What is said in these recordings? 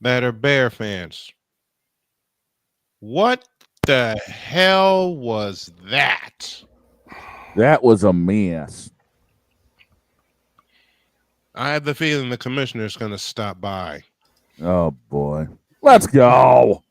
that are Bear fans. What the hell was that? That was a mess. I have the feeling the commissioner's going to stop by. Oh boy. Let's go.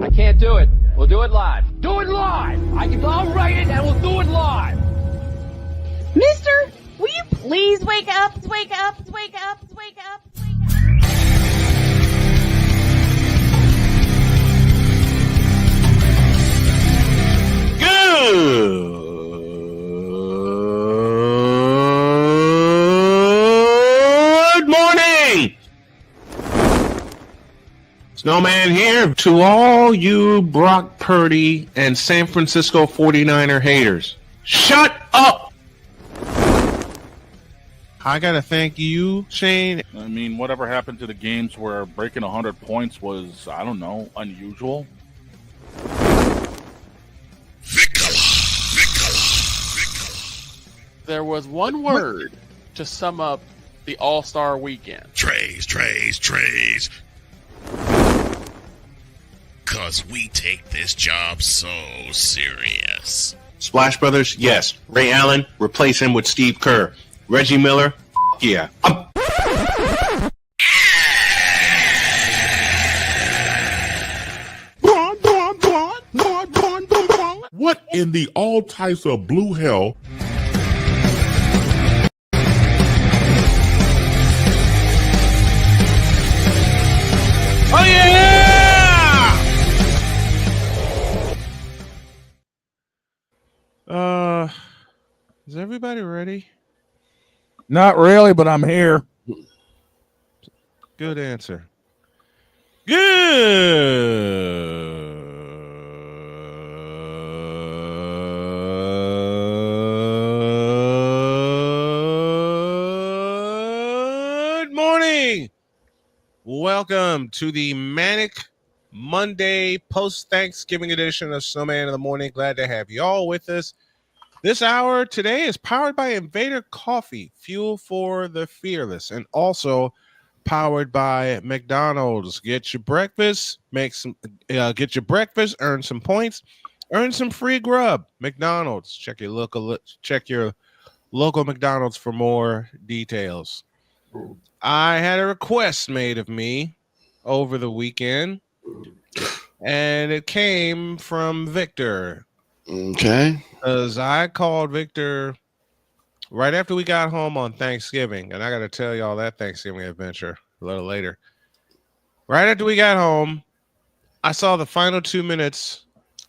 I can't do it. We'll do it live. Do it live! I'll write it and we'll do it live! Mister, will you please wake up, wake up, wake up, wake up, wake up? Good morning! Snowman here to all you Brock Purdy and San Francisco 49er haters. Shut up! I gotta thank you, Shane. I mean, whatever happened to the games where breaking 100 points was, I don't know, unusual? There was one word to sum up the All-Star weekend. Trays. Cause we take this job so serious. Splash Brothers, yes. Ray Allen, replace him with Steve Kerr. Reggie Miller, yeah. What in the all types of blue hell? Oh yeah! Is everybody ready? Not really, but I'm here. Good answer. Good morning. Welcome to the Manic Monday post-Thanksgiving edition of Snowman in the Morning. Glad to have you all with us. This hour today is powered by Invader Coffee, fuel for the fearless, and also powered by McDonald's. Get your breakfast, get your breakfast, earn some points, earn some free grub. McDonald's. Check your local McDonald's for more details. I had a request made of me over the weekend, and it came from Victor. Okay. Because I called Victor right after we got home on Thanksgiving, and I got to tell y'all that Thanksgiving adventure a little later. Right after we got home, I saw the final 2 minutes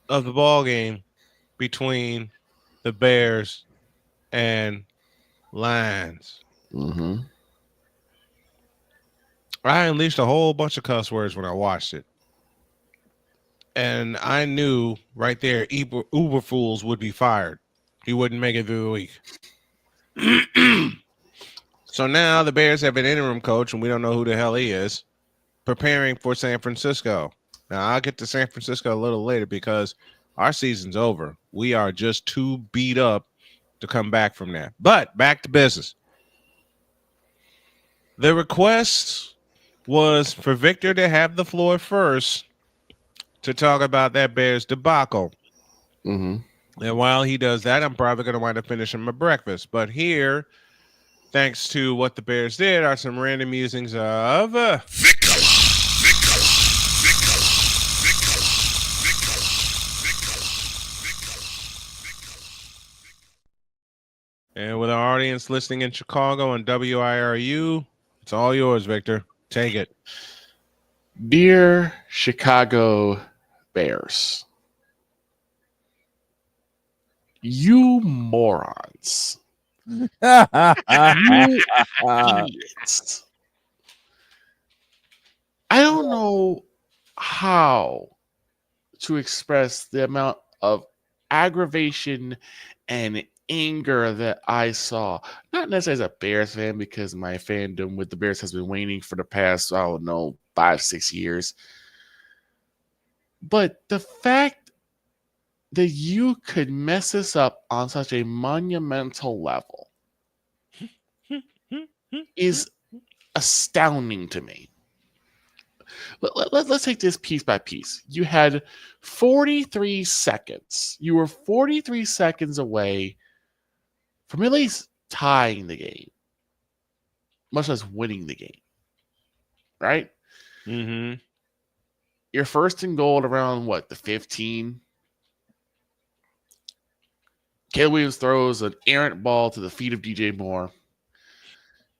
of the ball game between the Bears and Lions. Mm-hmm. I unleashed a whole bunch of cuss words when I watched it. And I knew right there Uber Fools would be fired. He wouldn't make it through the week. So now the Bears have an interim coach, and we don't know who the hell he is, preparing for San Francisco. Now, I'll get to San Francisco a little later because our season's over. We are just too beat up to come back from that. But back to business. The request was for Victor to have the floor first to talk about that Bears debacle. Mm-hmm. And while he does that, I'm probably going to wind up finishing my breakfast. But here, thanks to what the Bears did, are some random musings of... And with our audience listening in Chicago on WIRU, it's all yours, Victor. Take it. Dear Chicago Bears, you morons. You idiots. I don't know how to express the amount of aggravation and anger that I saw. Not necessarily as a Bears fan, because my fandom with the Bears has been waning for the past, I don't know, 5-6 years. But the fact that you could mess this up on such a monumental level is astounding to me. Let's take this piece by piece. You had 43 seconds. You were 43 seconds away from at least tying the game, much less winning the game. Right? Mm-hmm. You're first and goal at around, the 15? Caleb Williams throws an errant ball to the feet of DJ Moore.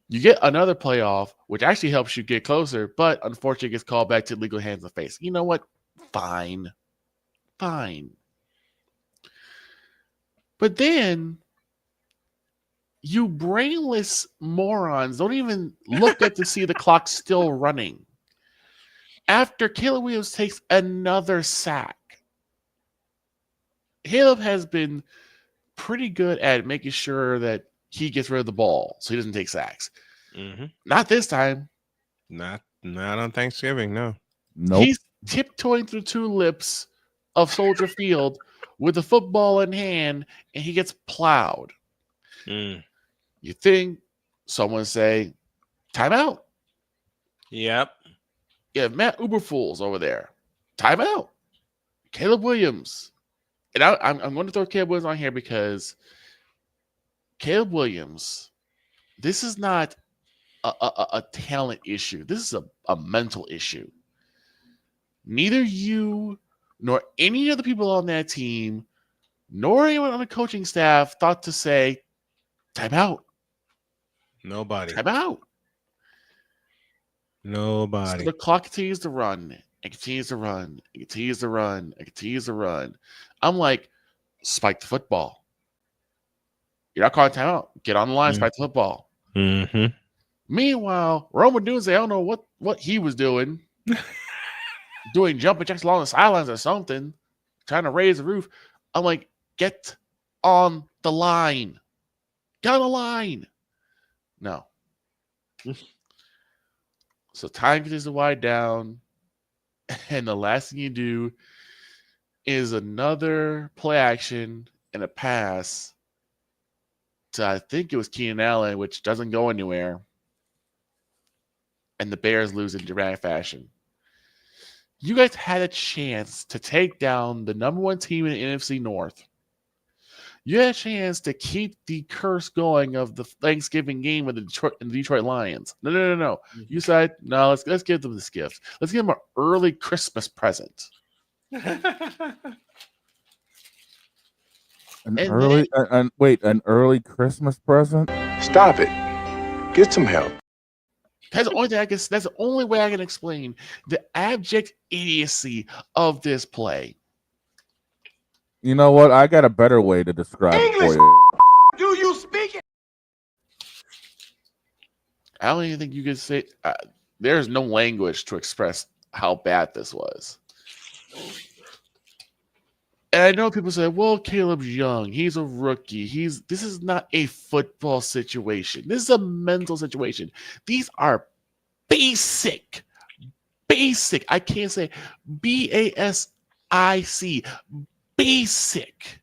You get another playoff, which actually helps you get closer, but unfortunately gets called back to legal hands in the face. You know what? Fine. But then you brainless morons don't even look up to see the clock still running. After Caleb Williams takes another sack, Caleb has been pretty good at making sure that he gets rid of the ball so he doesn't take sacks. Mm-hmm. Not this time. Not on Thanksgiving, no. Nope. He's tiptoeing through two lips of Soldier Field with the football in hand, and he gets plowed. Mm. You think someone say, timeout? Yep. You have Matt Uberfools over there. Timeout. Caleb Williams. And I'm going to throw Caleb Williams on here because Caleb Williams, this is not a talent issue. This is a mental issue. Neither you nor any of the people on that team, nor anyone on the coaching staff thought to say, timeout. Nobody. Timeout. Nobody. So the clock continues to run. It continues to run. It continues to run. It continues to run. I'm like, spike the football. You're not calling timeout. Get on the line, spike the football. Mm-hmm. Meanwhile, Roma Dunze, I don't know what he was doing. Doing jumping jacks along the sidelines or something. Trying to raise the roof. I'm like, get on the line. Get on the line. No. So time continues to wind down. And the last thing you do is another play action and a pass to, I think it was Keenan Allen, which doesn't go anywhere. And the Bears lose in dramatic fashion. You guys had a chance to take down the number one team in the NFC North. You had a chance to keep the curse going of the Thanksgiving game with the Detroit Lions. No. You said, no, let's give them this gift. Let's give them an early Christmas present. An early Christmas present? Stop it. Get some help. That's the only way I can explain the abject idiocy of this play. You know what? I got a better way to describe it for you. Do you speak it? I don't even think you could say there's no language to express how bad this was. And I know people say, well, Caleb's young. He's a rookie. This is not a football situation. This is a mental situation. These are basic. I can't say BASIC. Basic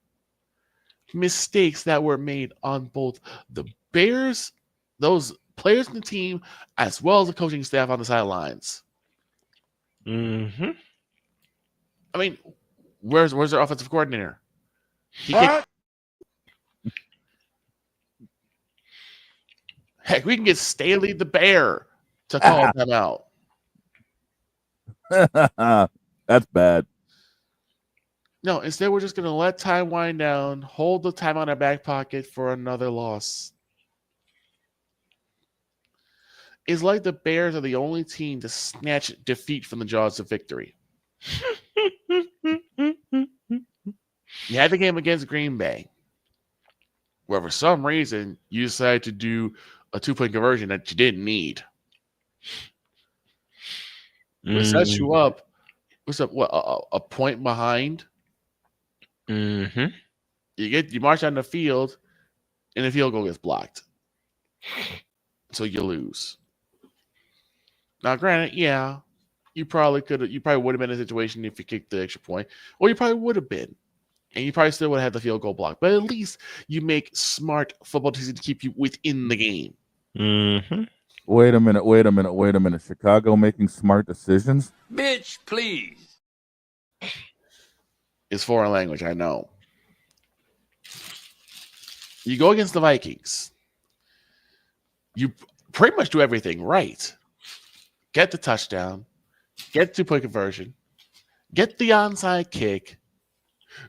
mistakes that were made on both the Bears, those players in the team, as well as the coaching staff on the sidelines. Mm-hmm. I mean, where's their offensive coordinator? Heck, we can get Staley the Bear to call them out. That's bad. No, instead we're just going to let time wind down, hold the time on our back pocket for another loss. It's like the Bears are the only team to snatch defeat from the jaws of victory. You had the game against Green Bay, where for some reason you decided to do a 2-point conversion that you didn't need. It sets you up. What's up? What a point behind? Mm-hmm. You march on the field, and the field goal gets blocked, so you lose. Now, granted, yeah, you probably would have been in a situation if you kicked the extra point, or you probably would have been, and you probably still would have had the field goal blocked. But at least you make smart football decisions to keep you within the game. Mm-hmm. Wait a minute. Chicago making smart decisions? Bitch, please. It's foreign language, I know. You go against the Vikings. You pretty much do everything right. Get the touchdown, get the 2-point conversion, get the onside kick,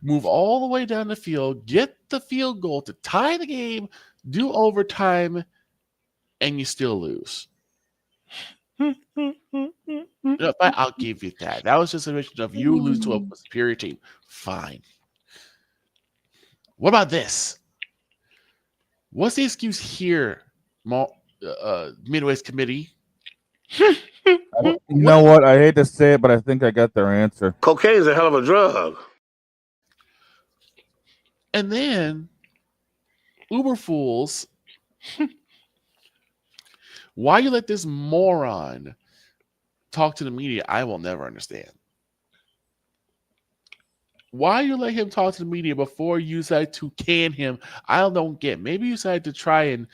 move all the way down the field, get the field goal to tie the game, do overtime, and you still lose. I'll give you that. That was just a situation of you lose to a superior team. Fine. What about this? What's the excuse here, Midwest Committee? You know what? I hate to say it, but I think I got their answer. Cocaine's a hell of a drug. And then, Uber fools, why you let this moron talk to the media, I will never understand. Why you let him talk to the media before you decide to can him, I don't get. Maybe you decided to try and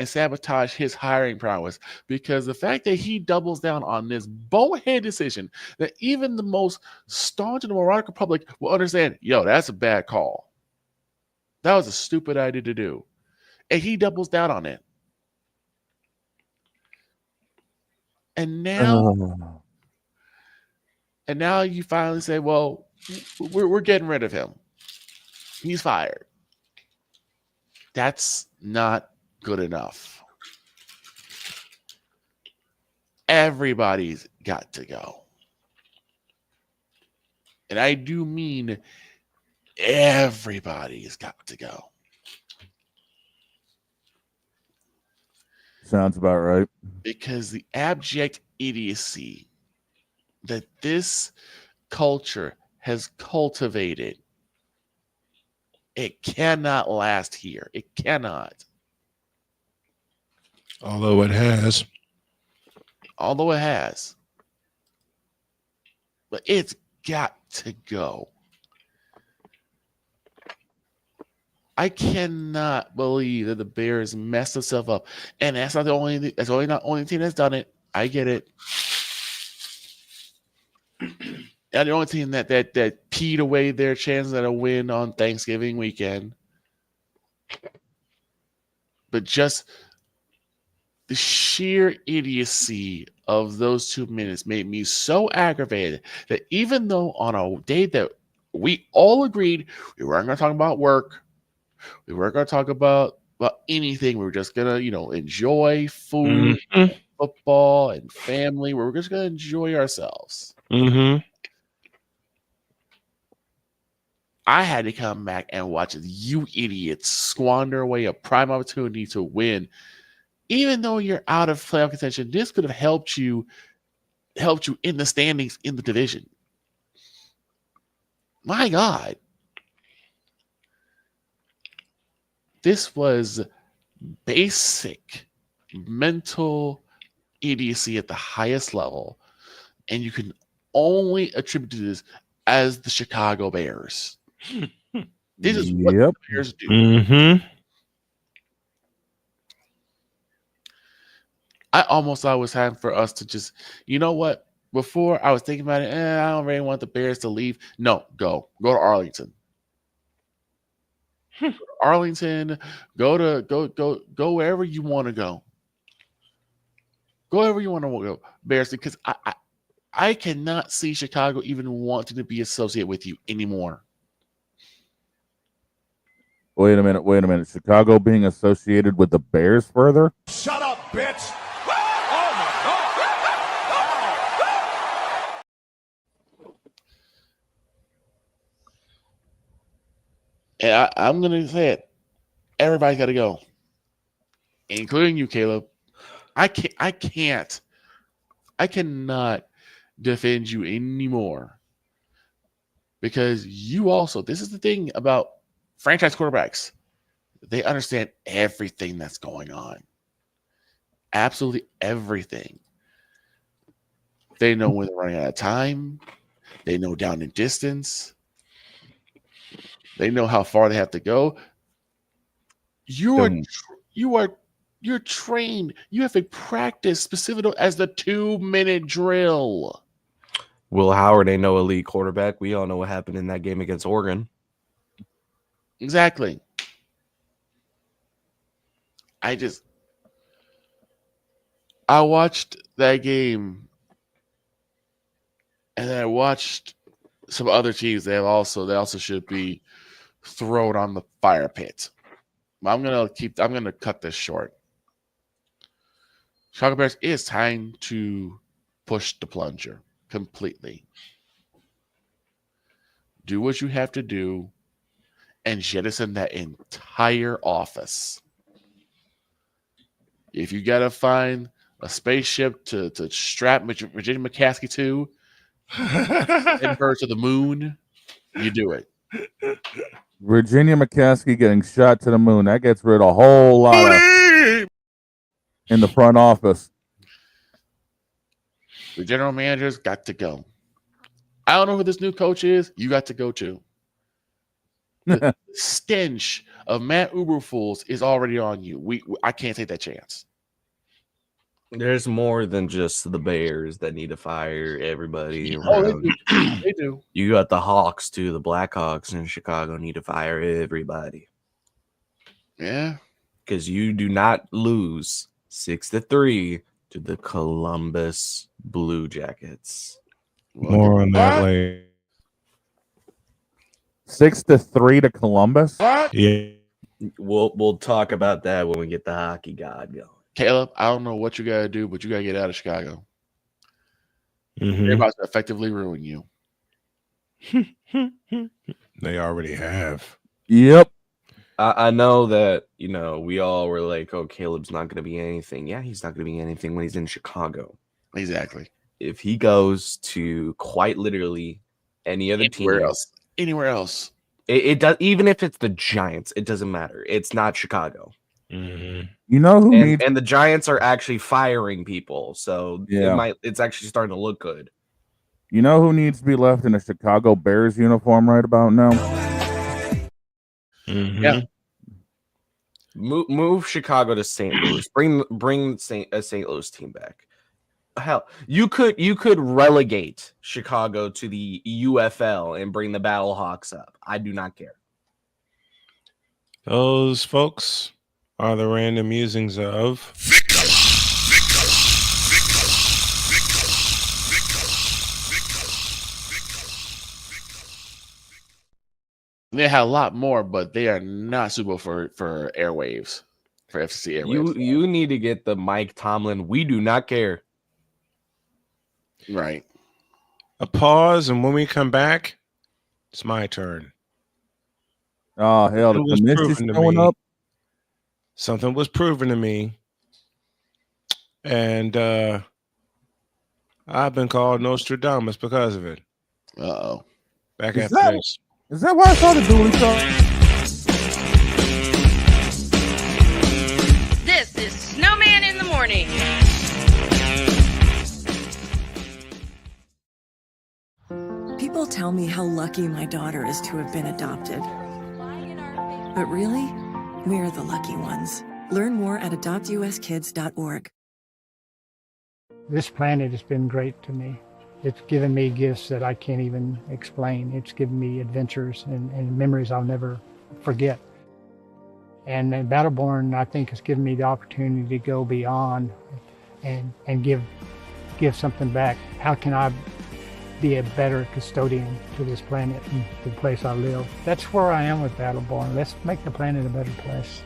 sabotage his hiring prowess, because the fact that he doubles down on this bonehead decision that even the most staunch in the moronic public will understand, yo, that's a bad call. That was a stupid idea to do. And he doubles down on it. And now you finally say, well, we're getting rid of him. He's fired. That's not good enough. Everybody's got to go. And I do mean everybody's got to go. Sounds about right. Because the abject idiocy that this culture has cultivated, it cannot last here. It cannot. Although it has. But it's got to go. I cannot believe that the Bears messed themselves up. And that's not the only team that's done it. I get it. And the only team that peed away their chances at a win on Thanksgiving weekend. But just the sheer idiocy of those 2 minutes made me so aggravated that even though on a day that we all agreed we weren't going to talk about work, we weren't going to talk about anything, we were just going to, enjoy food, football, and family. We were just going to enjoy ourselves. Mm-hmm. I had to come back and watch you idiots squander away a prime opportunity to win. Even though you're out of playoff contention, this could have helped you in the standings in the division. My God. This was basic mental idiocy at the highest level, and you can only attribute to this as the Chicago Bears. This is what the Bears do. Mm-hmm. I almost thought it was time for us to just, you know what? Before I was thinking about it, I don't really want the Bears to leave. No, go to Arlington. Go to Arlington. Go wherever you want to go. Go wherever you want to go, Bears, because I cannot see Chicago even wanting to be associated with you anymore. Wait a minute. Chicago being associated with the Bears further? Shut up, bitch! And I'm going to say it. Everybody's got to go, including you, Caleb. I cannot defend you anymore because you also, this is the thing about franchise quarterbacks. They understand everything that's going on. Absolutely everything. They know when they're running out of time. They know down and distance. They know how far they have to go. You're trained. You have a practice specific as the 2-minute drill. Will Howard ain't no elite quarterback. We all know what happened in that game against Oregon. Exactly. I watched that game, and then I watched some other teams. They also should be thrown on the fire pit. I'm gonna cut this short. Chicago Bears, it's time to push the plunger completely. Do what you have to do and jettison that entire office. If you gotta find a spaceship to strap Virginia McCaskey to and her to the moon, you do it. Virginia McCaskey getting shot to the moon. That gets rid of a whole lot of in the front office. The general manager's got to go. I don't know who this new coach is. You got to go too. The stench of Matt Uberfools is already on you. I can't take that chance. There's more than just the Bears that need to fire everybody Oh, around. they do. You got the Hawks too. The Blackhawks in Chicago need to fire everybody. Yeah. Because you do not lose 6-3 to the Columbus Blue Jackets. More on that later. 6-3 to Columbus. Yeah. We'll talk about that when we get the hockey god going. Caleb, I don't know what you got to do, but you got to get out of Chicago. Mm-hmm. They're about to effectively ruin you. They already have. Yep. I know that, we all were like, oh, Caleb's not going to be anything. Yeah, he's not going to be anything when he's in Chicago. Exactly. If he goes to quite literally any other Anywhere else. It does. Even if it's the Giants, it doesn't matter. It's not Chicago. Mm-hmm. You know who needs? And the Giants are actually firing people, so Yeah. it's actually starting to look good. You know who needs to be left in a Chicago Bears uniform right about now? Mm-hmm. Yeah. Move Chicago to St. Louis. Bring a St. Louis team back. Hell, you could relegate Chicago to the UFL and bring the Battlehawks up. I do not care. Those folks are the random musings of They had a lot more, but they are not suitable for airwaves, for FCC airwaves. You need to get the Mike Tomlin. We do not care. Right. a pause, and when we come back, it's my turn. Oh, hell, the It was commission's proven to showing me. up. Something was proven to me, and I've been called Nostradamus because of it. Uh-oh. Back Is after that- this. Is that why I saw the dually show? This is Snowman in the Morning. People tell me how lucky my daughter is to have been adopted. But really, we're the lucky ones. Learn more at adoptuskids.org. This planet has been great to me. It's given me gifts that I can't even explain. It's given me adventures and memories I'll never forget. And Battleborn, I think, has given me the opportunity to go beyond and give something back. How can I be a better custodian to this planet and the place I live. That's where I am with Battleborn. Let's make the planet a better place.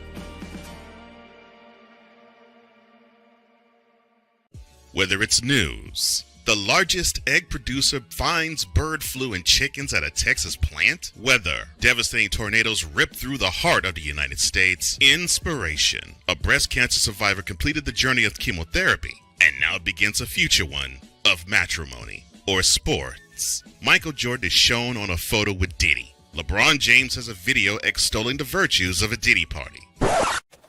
Whether it's news, the largest egg producer finds bird flu in chickens at a Texas plant, weather, devastating tornadoes rip through the heart of the United States, inspiration, a breast cancer survivor completed the journey of chemotherapy, and now begins a future one of matrimony or sports. Michael Jordan is shown on a photo with Diddy. LeBron James has a video extolling the virtues of a Diddy party.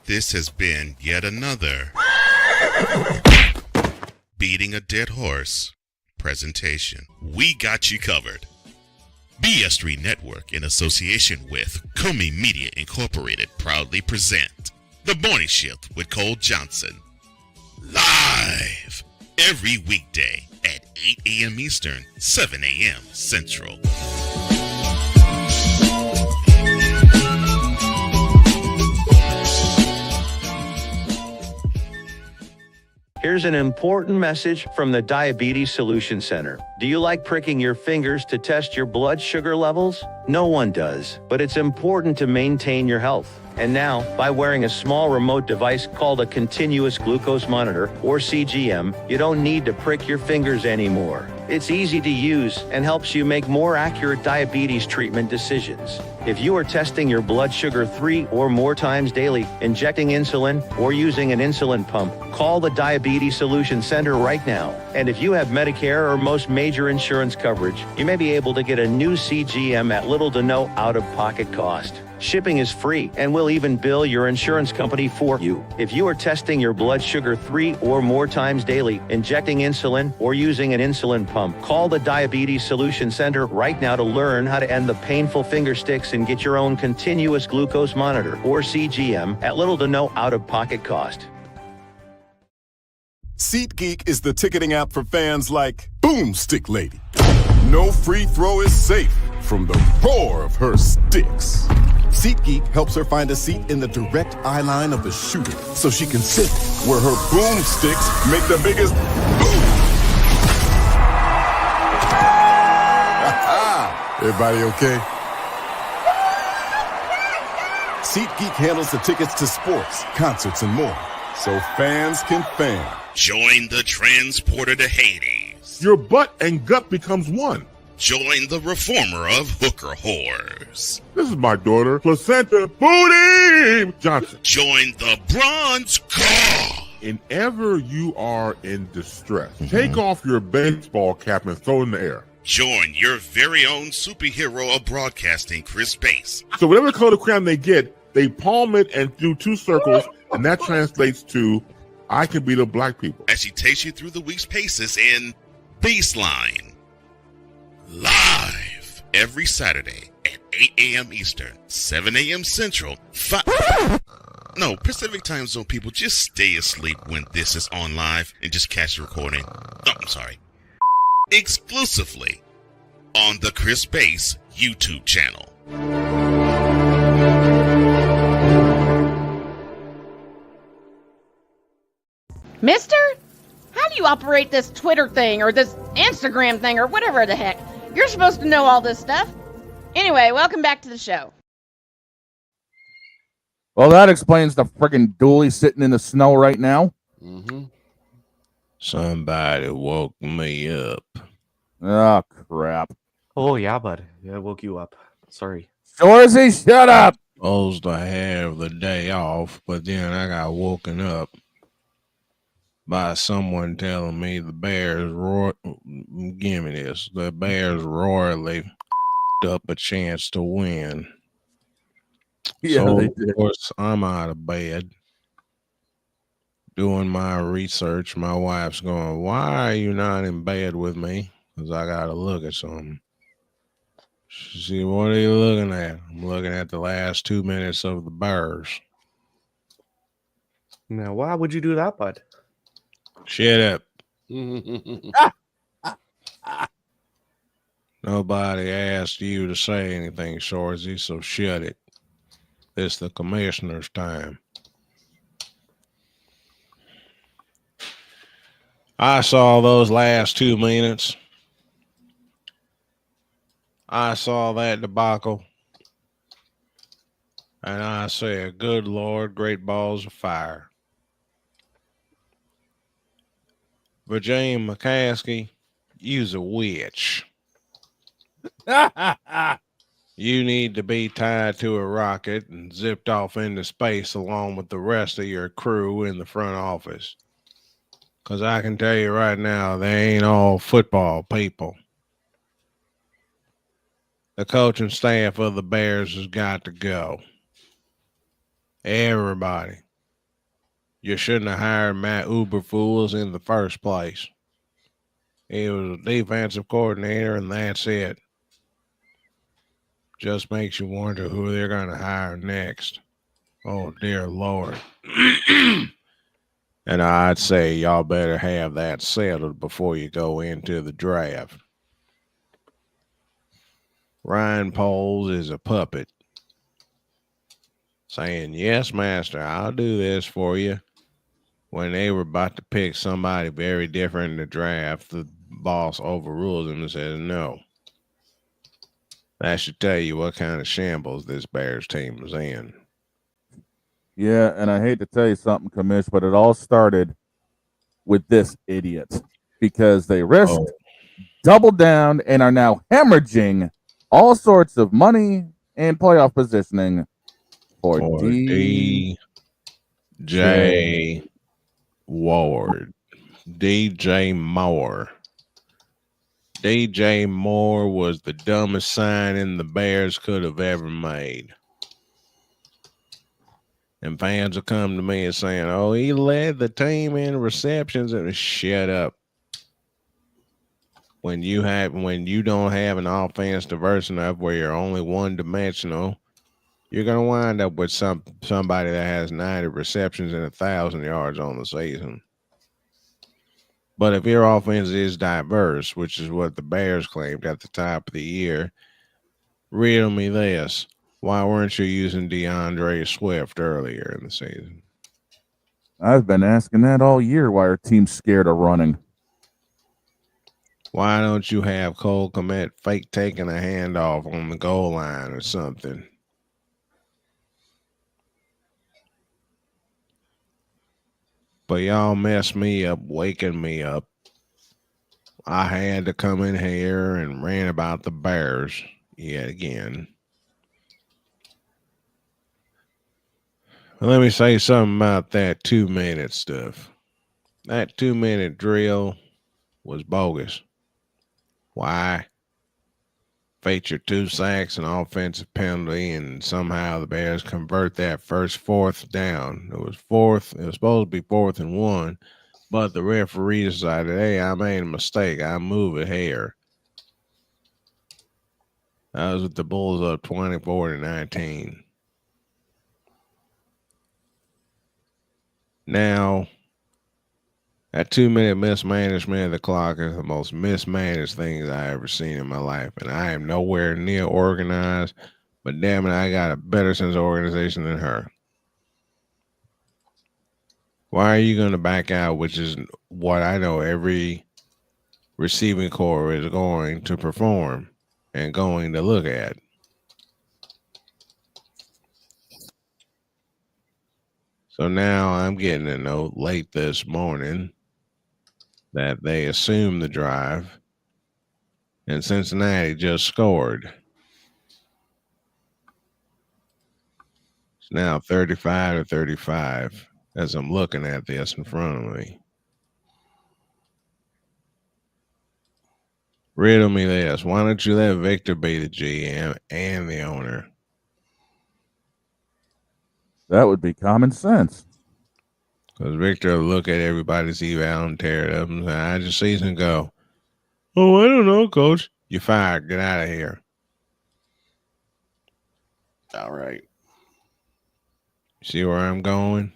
This has been yet another Beating a Dead Horse presentation. We got you covered. BS3 Network, in association with Comey Media Incorporated, proudly present The Morning Shift with Cole Johnson. Live every weekday at 8 a.m. Eastern, 7 a.m. Central. Here's an important message from the Diabetes Solution Center. Do you like pricking your fingers to test your blood sugar levels? No one does, but it's important to maintain your health. And now, by wearing a small remote device called a continuous glucose monitor, or CGM, you don't need to prick your fingers anymore. It's easy to use and helps you make more accurate diabetes treatment decisions. If you are testing your blood sugar 3 or more times daily, injecting insulin, or using an insulin pump, call the Diabetes Solution Center right now. And if you have Medicare or most major insurance coverage, you may be able to get a new CGM at little to no out-of-pocket cost. Shipping is free and will even bill your insurance company for you. If you are testing your blood sugar 3 or more times daily, injecting insulin, or using an insulin pump, call the Diabetes Solution Center right now to learn how to end the painful finger sticks and get your own continuous glucose monitor, or CGM, at little to no out-of-pocket cost. SeatGeek is the ticketing app for fans like Boomstick Lady. No free throw is safe from the roar of her sticks. SeatGeek helps her find a seat in the direct eye line of the shooter so she can sit where her boomsticks make the biggest boom. Everybody okay? SeatGeek handles the tickets to sports, concerts, and more, so fans can fan. Join the transporter to Hades. Your butt and gut becomes one. Join the reformer of hooker whores. This is my daughter, Placenta Booty Johnson. Join the bronze car. Whenever you are in distress, take off your baseball cap and throw it in the air. Join your very own superhero of broadcasting, Chris Bass. So whatever color crayon they get, they palm it and do 2 circles, and that translates to, I can beat up black people. As she takes you through the week's paces in Baseline. Live every Saturday at 8 a.m. Eastern, 7 a.m. Central, Pacific Time Zone people, just stay asleep when this is on live and just catch the recording. Oh, I'm sorry. Exclusively on the Chris Bass YouTube channel. Mister, how do you operate this Twitter thing or this Instagram thing or whatever the heck? You're supposed to know all this stuff. Anyway, welcome back to the show. Well, that explains the friggin' dually sitting in the snow right now. Mm-hmm. Somebody woke me up. Oh, crap. Oh, yeah, bud. Yeah, I woke you up. Sorry. Dorsey, shut up! Supposed to have the day off, but then I got woken up by someone telling me the Bears give me this. The Bears royally up a chance to win. Yeah, so, they did. Of course, I'm out of bed doing my research. My wife's going, why are you not in bed with me? Because I got to look at something. She said, what are you looking at? I'm looking at the last 2 minutes of the Bears. Now, why would you do that, bud? Shut up. Nobody asked you to say anything, Shorzy, so shut it. It's the commissioner's time. I saw those last 2 minutes. I saw that debacle, and I said, good Lord, great balls of fire. Virginia McCaskey, you's a witch. You need to be tied to a rocket and zipped off into space along with the rest of your crew in the front office. Because I can tell you right now, they ain't all football people. The coaching staff of the Bears has got to go. Everybody. You shouldn't have hired Matt Uberfools in the first place. He was a defensive coordinator, and that's it. Just makes you wonder who they're going to hire next. Oh, dear Lord. And I'd say y'all better have that settled before you go into the draft. Ryan Poles is a puppet, saying, yes, master, I'll do this for you. When they were about to pick somebody very different in the draft, the boss overrules him and says, no. That should tell you what kind of shambles this Bears team was in. Yeah, and I hate to tell you something, Commish, but it all started with this idiot because they risked, doubled down, and are now hemorrhaging all sorts of money and playoff positioning for DJ Ward. DJ Moore. DJ Moore was the dumbest signing the Bears could have ever made. And fans will come to me and saying, oh, he led the team in receptions. And shut up. When you don't have an offense diverse enough where you're only one dimensional, you're gonna wind up with somebody that has 90 receptions and 1,000 yards on the season. But if your offense is diverse, which is what the Bears claimed at the top of the year, riddle me this. Why weren't you using DeAndre Swift earlier in the season? I've been asking that all year. Why are teams scared of running? Why don't you have Cole Kmet fake taking a handoff on the goal line or something? But y'all messed me up, waking me up. I had to come in here and rant about the Bears yet again. Let me say something about that 2-minute stuff. That 2-minute drill was bogus. Why? Feature 2 sacks, an offensive penalty, and somehow the Bears convert that first 4th down. It was supposed to be 4th and 1, but the referee decided, hey, I made a mistake. I move it here. That was with the Bulls up 24-19. Now, that 2-minute mismanagement of the clock is the most mismanaged things I ever seen in my life. And I am nowhere near organized, but damn it, I got a better sense of organization than her. Why are you going to back out, which is what I know every receiving corps is going to perform and going to look at? So now I'm getting a note late this morning that they assumed the drive, and Cincinnati just scored. It's now 35-35 as I'm looking at this in front of me. Riddle me this. Why don't you let Victor be the GM and the owner? That would be common sense. Because Victor will look at everybody's eval and tear it up and say, I just season go. Oh, I don't know, coach. You're fired. Get out of here. All right. See where I'm going?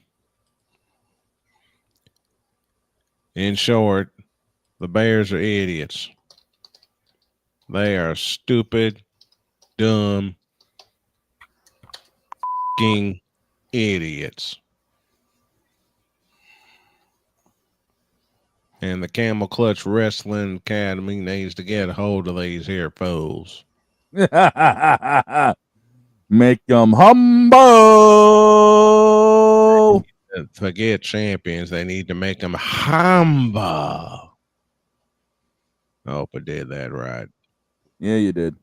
In short, the Bears are idiots. They are stupid, dumb, f***ing idiots. And the Camel Clutch Wrestling Academy needs to get a hold of these here fools. Make them humble. Forget champions. They need to make them humble. I hope I did that right. Yeah, you did.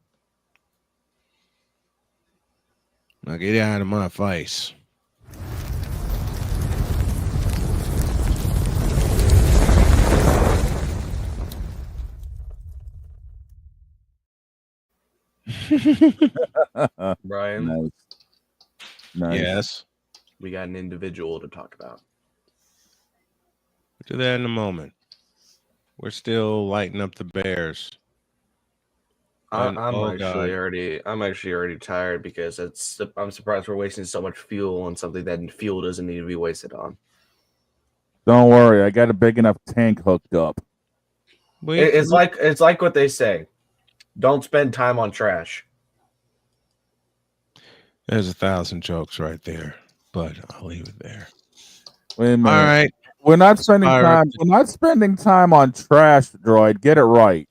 Now get out of my face. Brian, Nice. Nice. Yes. we got an individual to talk about. We'll do that in a moment. We're still lighting up the Bears. I'm oh actually God. already tired because I'm surprised we're wasting so much fuel on something that fuel doesn't need to be wasted on. Don't worry, I got a big enough tank hooked up. It's like what they say. Don't spend time on trash. There's 1,000 jokes right there, but I'll leave it there. Wait a minute. All right. We're not spending time. We're not spending time on trash, droid. Get it right.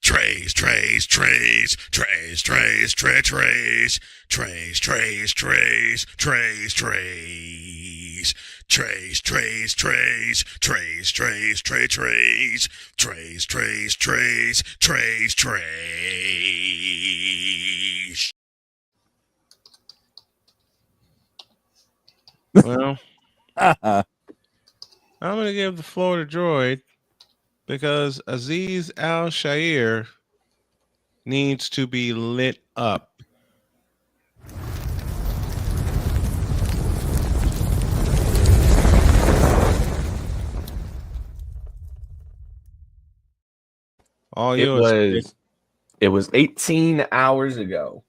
Trays, trays, trays, trays, trays, trays, trays, trays, trays, trays, trays, trays. Trays, trays, trays, trays, trays, tray, trays, trays, trays, trays, trays, trays. Well, I'm going to give the floor to Droid because Aziz Al Shair needs to be lit up. All yours. It was 18 hours ago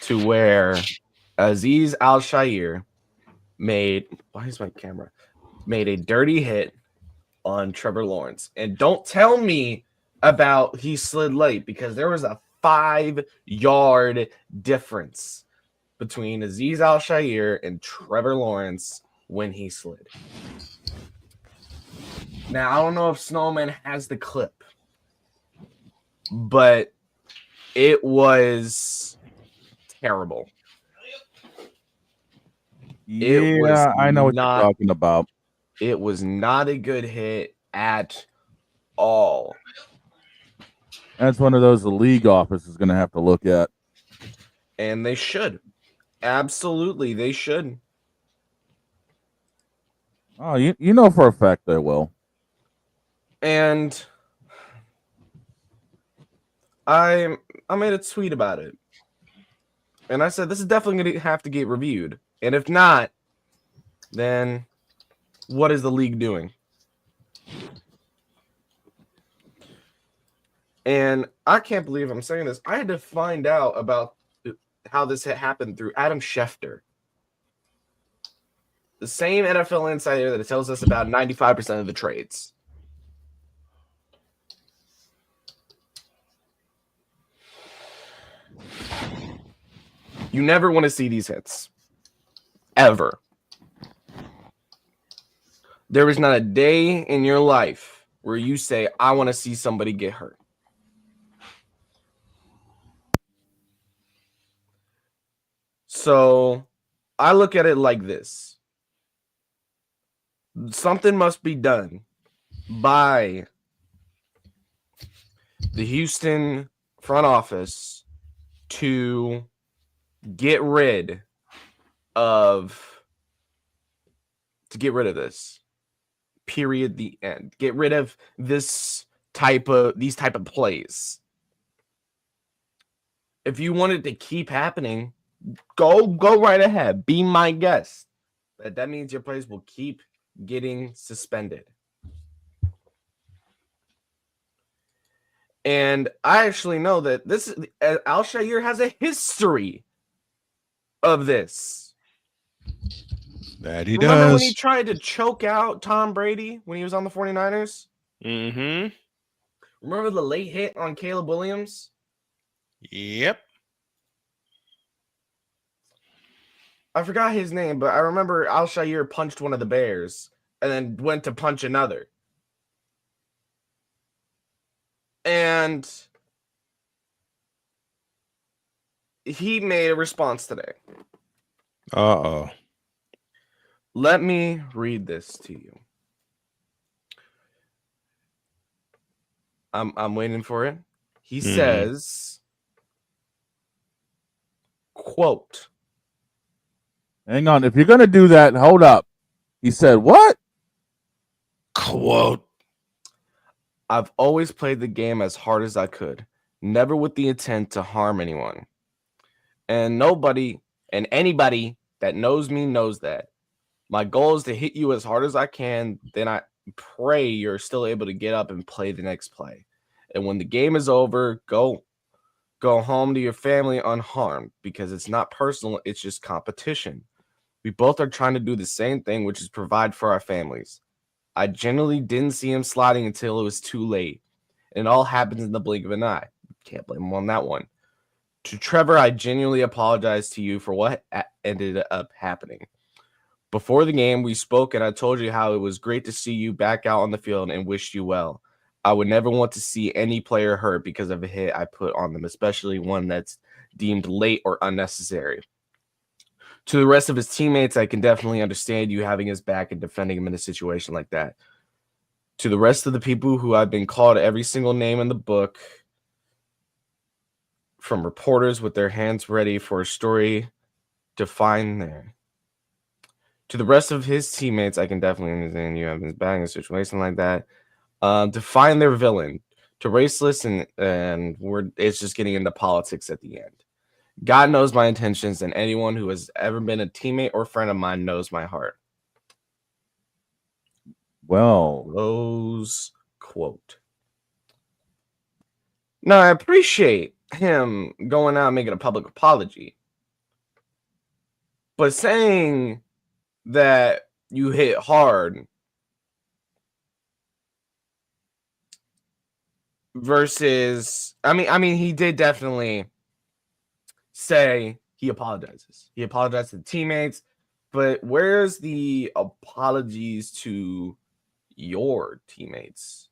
to where Aziz Al Shair made a dirty hit on Trevor Lawrence. And don't tell me about he slid late because there was a 5-yard difference between Aziz Al Shair and Trevor Lawrence when he slid. Now, I don't know if Snowman has the clip, but it was terrible. Yeah, I know what you're talking about. It was not a good hit at all. That's one of those the league office is going to have to look at. And they should. Absolutely, they should. Oh, you know for a fact they will. And I made a tweet about it. And I said, this is definitely going to have to get reviewed. And if not, then what is the league doing? And I can't believe I'm saying this. I had to find out about how this had happened through Adam Schefter. The same NFL insider that tells us about 95% of the trades. You never want to see these hits. Ever. There is not a day in your life where you say, I want to see somebody get hurt. So I look at it like this. Something must be done by the Houston front office to get rid of this. Period. The end. Get rid of these type of plays. If you want it to keep happening, go right ahead. Be my guest. But that means your plays will keep getting suspended. And I actually know that this Al Shair has a history of this. That he Remember does. when he tried to choke out Tom Brady when he was on the 49ers? Mm-hmm. Remember the late hit on Caleb Williams? Yep. I forgot his name, but I remember Al Shair punched one of the Bears and then went to punch another. And he made a response today. Uh-oh. Let me read this to you. I'm waiting for it. He says, quote. Hang on. If you're going to do that, hold up. He said what? Quote. I've always played the game as hard as I could, never with the intent to harm anyone. And anybody that knows me knows that. My goal is to hit you as hard as I can. Then I pray you're still able to get up and play the next play. And when the game is over, go home to your family unharmed, because it's not personal. It's just competition. We both are trying to do the same thing, which is provide for our families. I generally didn't see him sliding until it was too late. And it all happens in the blink of an eye. Can't blame him on that one. To Trevor, I genuinely apologize to you for what ended up happening. Before the game, we spoke and I told you how it was great to see you back out on the field and wished you well. I would never want to see any player hurt because of a hit I put on them, especially one that's deemed late or unnecessary. To the rest of his teammates, I can definitely understand you having his back and defending him in a situation like that. To the rest of the people who I've been called every single name in the book, from reporters with their hands ready for a story to find there. To the rest of his teammates, I can definitely understand you having his back in a situation like that. To find their villain, to raceless, and it's just getting into politics at the end. God knows my intentions, and anyone who has ever been a teammate or friend of mine knows my heart. Well, Rose quote. Now, I appreciate him going out and making a public apology, but saying that you hit hard versus, I mean, he did definitely say he apologizes. He apologized to the teammates, but where's the apologies to your teammates?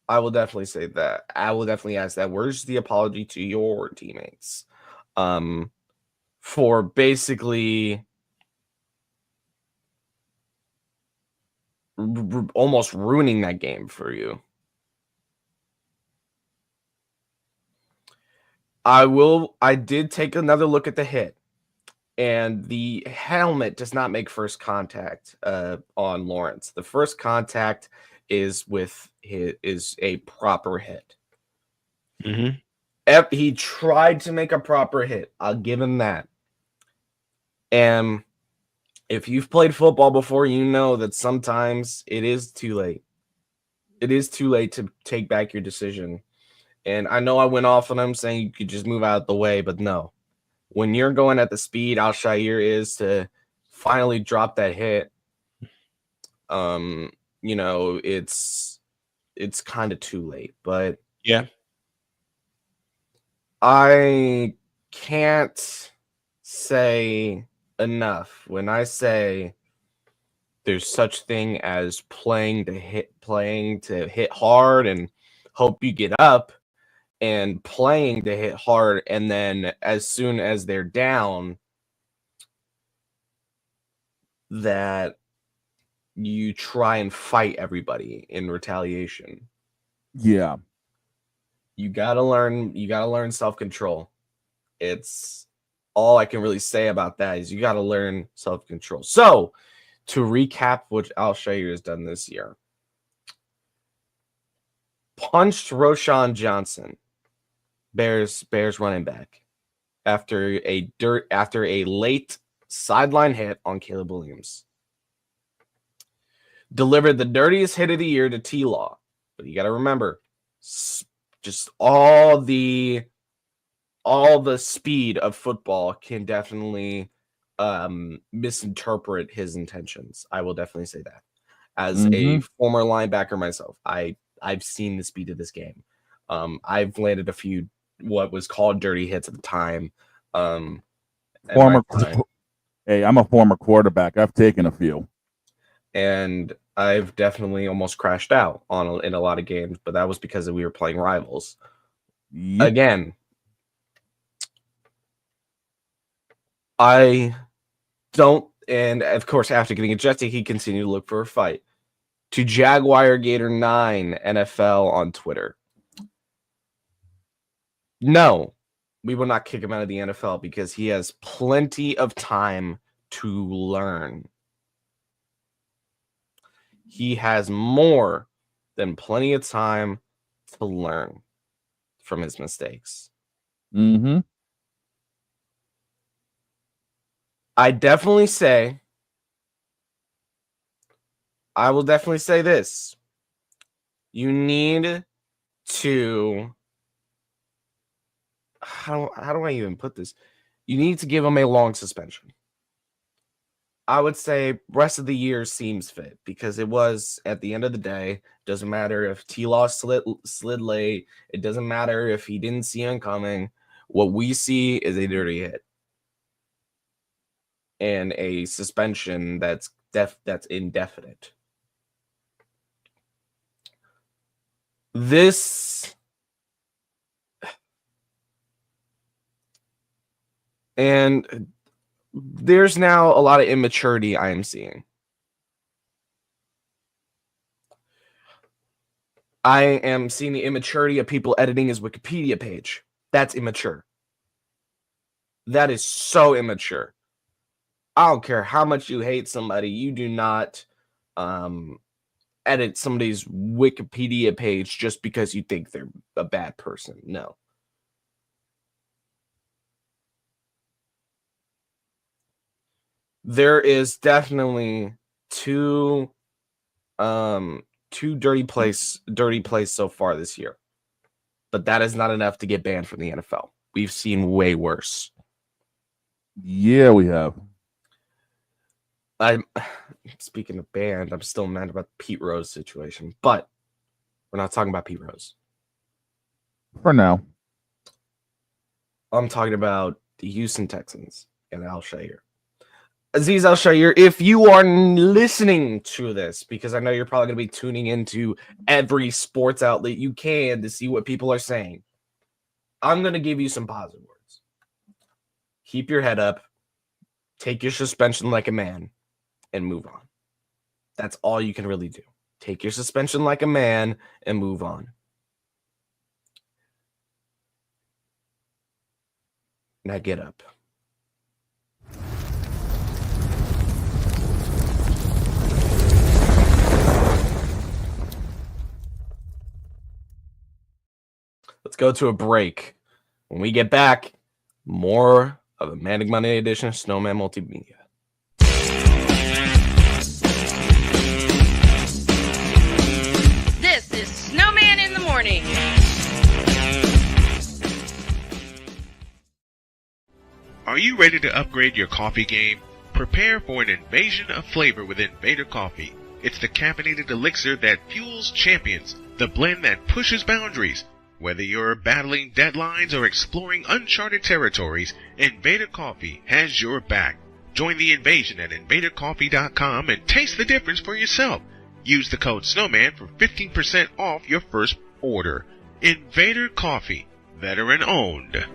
I will definitely say that. I will definitely ask that. Where's the apology to your teammates? For basically almost ruining that game for you. I did take another look at the hit, and the helmet does not make first contact on Lawrence. The first contact is a proper hit. He tried to make a proper hit. I'll give him that. And if you've played football before, you know that sometimes it is too late. It is too late to take back your decision. And I know I went off on him saying you could just move out of the way, but no. When you're going at the speed Al-Shaair is to finally drop that hit, it's kind of too late. But yeah, I can't say enough when I say there's such thing as playing to hit hard and hope you get up, and playing to hit hard, and then as soon as they're down, that you try and fight everybody in retaliation. Yeah. You gotta learn self-control. It's all I can really say about that is you gotta learn self-control. So to recap what Al-Shaair has done this year. Punched Roshan Johnson, Bears running back, after a late sideline hit on Caleb Williams. Delivered the dirtiest hit of the year to T-Law. But you got to remember, just all the speed of football can definitely misinterpret his intentions. I will definitely say that. As a former linebacker myself, I've seen the speed of this game. I've landed a few what was called dirty hits at the time. Hey, I'm a former quarterback. I've taken a few. And I've definitely almost crashed out in a lot of games, but that was because we were playing rivals. Yep. Again, I don't, and of course, after getting ejected, he continued to look for a fight. To Jaguar Gator 9 NFL on Twitter. No, we will not kick him out of the NFL because he has plenty of time to learn. He has more than plenty of time to learn from his mistakes. Mm-hmm. I will definitely say this. You need to, how do I even put this? You need to give him a long suspension. I would say rest of the year seems fit because it was, at the end of the day, doesn't matter if T-Law slid late. It doesn't matter if he didn't see him coming. What we see is a dirty hit and a suspension that's indefinite. This and there's now a lot of immaturity I am seeing. I am seeing the immaturity of people editing his Wikipedia page. That's immature. That is so immature. I don't care how much you hate somebody. You do not edit somebody's Wikipedia page just because you think they're a bad person. No. There is definitely two dirty plays so far this year. But that is not enough to get banned from the NFL. We've seen way worse. Yeah, we have. I'm speaking of banned, I'm still mad about the Pete Rose situation, but we're not talking about Pete Rose. For now. I'm talking about the Houston Texans and Al Shire. Aziz Al Shire, if you are listening to this, because I know you're probably going to be tuning into every sports outlet you can to see what people are saying, I'm going to give you some positive words. Keep your head up, take your suspension like a man, and move on. That's all you can really do. Take your suspension like a man and move on. Now get up. Let's go to a break. When we get back, more of the Manic Monday edition of Snowman Multimedia. This is Snowman in the Morning. Are you ready to upgrade your coffee game? Prepare for an invasion of flavor with Invader Coffee. It's the caffeinated elixir that fuels champions, the blend that pushes boundaries. Whether you're battling deadlines or exploring uncharted territories, Invader Coffee has your back. Join the invasion at invadercoffee.com and taste the difference for yourself. Use the code SNOWMAN for 15% off your first order. Invader Coffee, veteran owned.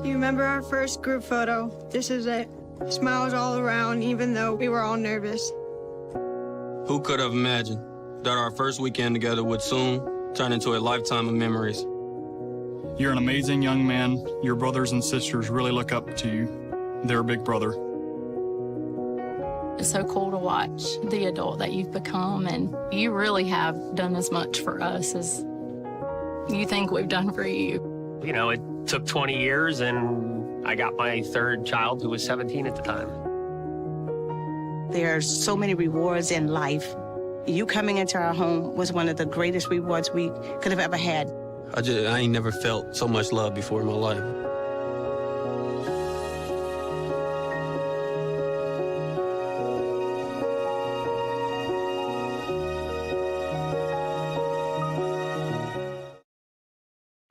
Do you remember our first group photo? This is it. Smiles all around, even though we were all nervous. Who could have imagined that our first weekend together would soon turn into a lifetime of memories? You're an amazing young man. Your brothers and sisters really look up to you. They're a big brother. It's so cool to watch the adult that you've become, and you really have done as much for us as you think we've done for you. You know, it took 20 years, and I got my third child, who was 17 at the time. There are so many rewards in life. You coming into our home was one of the greatest rewards we could have ever had. I ain't never felt so much love before in my life.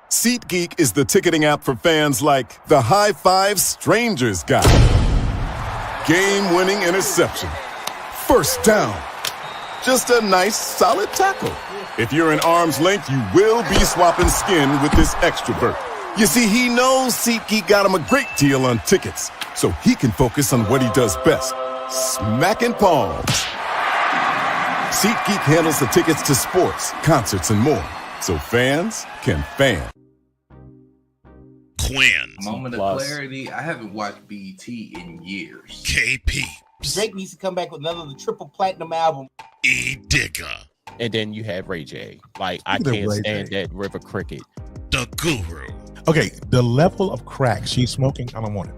SeatGeek is the ticketing app for fans like the High Five Strangers guy, game-winning interception, First down. Just a nice, solid tackle. If you're in arm's length, you will be swapping skin with this extrovert. You see, he knows SeatGeek got him a great deal on tickets, so he can focus on what he does best, smacking palms. SeatGeek handles the tickets to sports, concerts, and more, so fans can fan. Quinn. Moment of clarity. I haven't watched BT in years. KP. Drake needs to come back with another triple platinum album. E. Digger. And then you have Ray J. Like, I can't stand that River Cricket. The Guru. Okay, the level of crack she's smoking, I don't want it.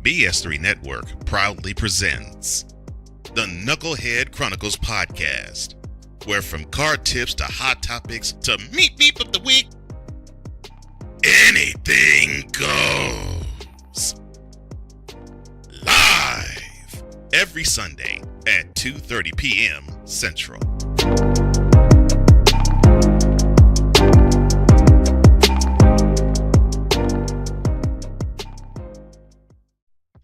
BS3 Network proudly presents the Knucklehead Chronicles podcast, where from card tips to hot topics to meet beep of the week, anything goes. Live every Sunday at 2:30 p.m. Central.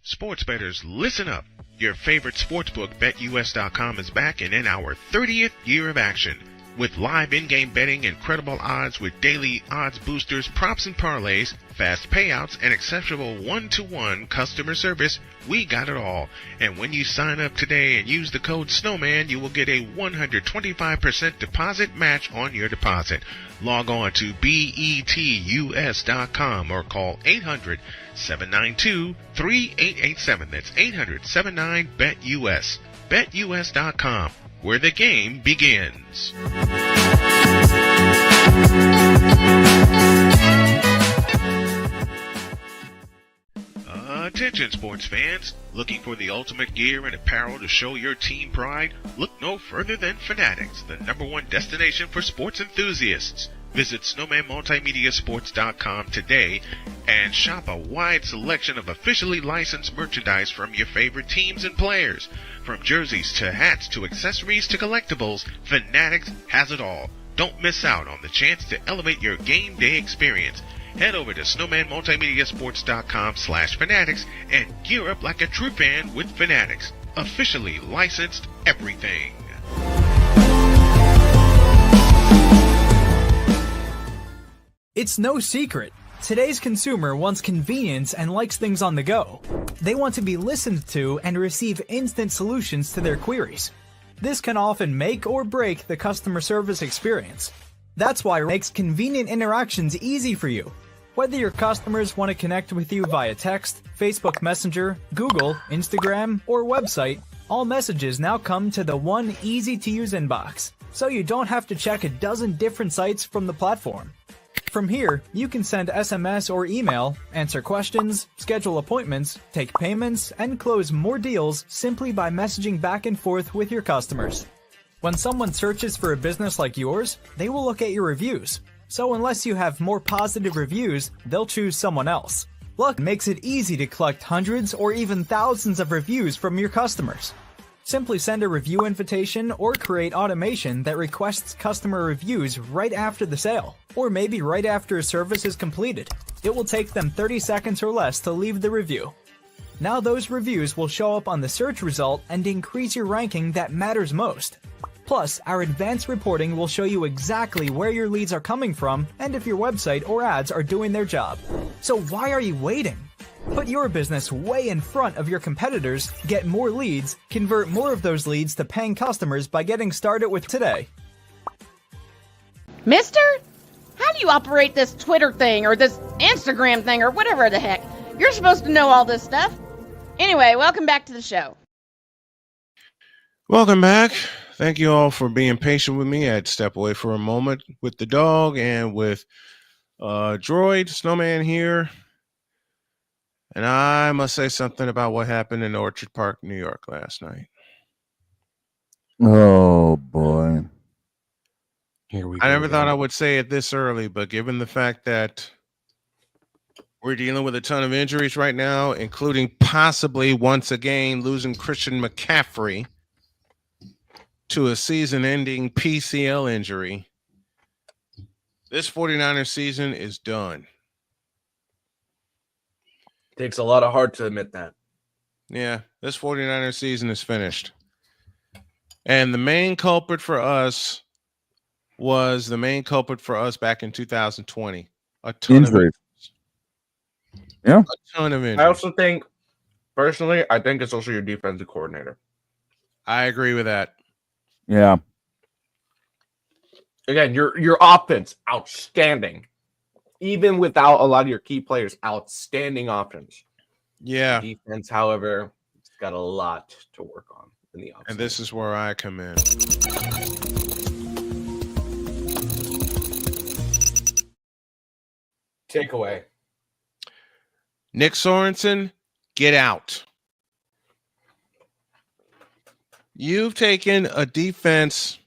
Sports bettors, listen up. Your favorite sportsbook, BetUS.com, is back and in our 30th year of action. With live in-game betting, incredible odds with daily odds boosters, props and parlays, fast payouts, and exceptional one-to-one customer service, we got it all. And when you sign up today and use the code Snowman, you will get a 125% deposit match on your deposit. Log on to betus.com or call 800-792-3887. That's 800-79-BET-US. BetUS.com, where the game begins. Attention sports fans, looking for the ultimate gear and apparel to show your team pride? Look no further than Fanatics, the #1 destination for sports enthusiasts. Visit snowmanmultimediasports.com today and shop a wide selection of officially licensed merchandise from your favorite teams and players. From jerseys to hats to accessories to collectibles, Fanatics has it all. Don't miss out on the chance to elevate your game day experience. Head over to snowmanmultimediasports.com/fanatics and gear up like a true fan with Fanatics. Officially licensed everything. It's no secret. Today's consumer wants convenience and likes things on the go. They want to be listened to and receive instant solutions to their queries. This can often make or break the customer service experience. That's why it makes convenient interactions easy for you. Whether your customers want to connect with you via text, Facebook Messenger, Google, Instagram, or website, all messages now come to the one easy-to-use inbox, so you don't have to check a dozen different sites from the platform. From here, you can send SMS or email, answer questions, schedule appointments, take payments, and close more deals simply by messaging back and forth with your customers. When someone searches for a business like yours, they will look at your reviews. So unless you have more positive reviews, they'll choose someone else. Luck makes it easy to collect hundreds or even thousands of reviews from your customers. Simply send a review invitation or create automation that requests customer reviews right after the sale, or maybe right after a service is completed. It will take them 30 seconds or less to leave the review. Now those reviews will show up on the search result and increase your ranking that matters most. Plus, our advanced reporting will show you exactly where your leads are coming from and if your website or ads are doing their job. So why are you waiting? Put your business way in front of your competitors, get more leads, convert more of those leads to paying customers by getting started with today. Mister? How do you operate this Twitter thing or this Instagram thing or whatever the heck? You're supposed to know all this stuff. Anyway, welcome back to the show. Welcome back. Thank you all for being patient with me. I had to step away for a moment with the dog and with Droid, Snowman here. And I must say something about what happened in Orchard Park, New York last night. Oh, boy. Here we I go. never thought I would say it this early, but given the fact that we're dealing with a ton of injuries right now, including possibly once again losing Christian McCaffrey to a season-ending PCL injury, this 49ers season is done. Takes a lot of heart to admit that. Yeah, this 49ers season is finished. And the main culprit for us was the main culprit for us back in 2020. A ton of Injuries. Yeah. A ton of injuries. I also think, personally, I think it's also your defensive coordinator. I agree with that. Yeah. Again, your offense, outstanding. Even without a lot of your key players, outstanding offense. Yeah. The defense, however, it's got a lot to work on in the offense. And this is where I come in. Takeaway. Nick Sorensen, get out. You've taken a defense,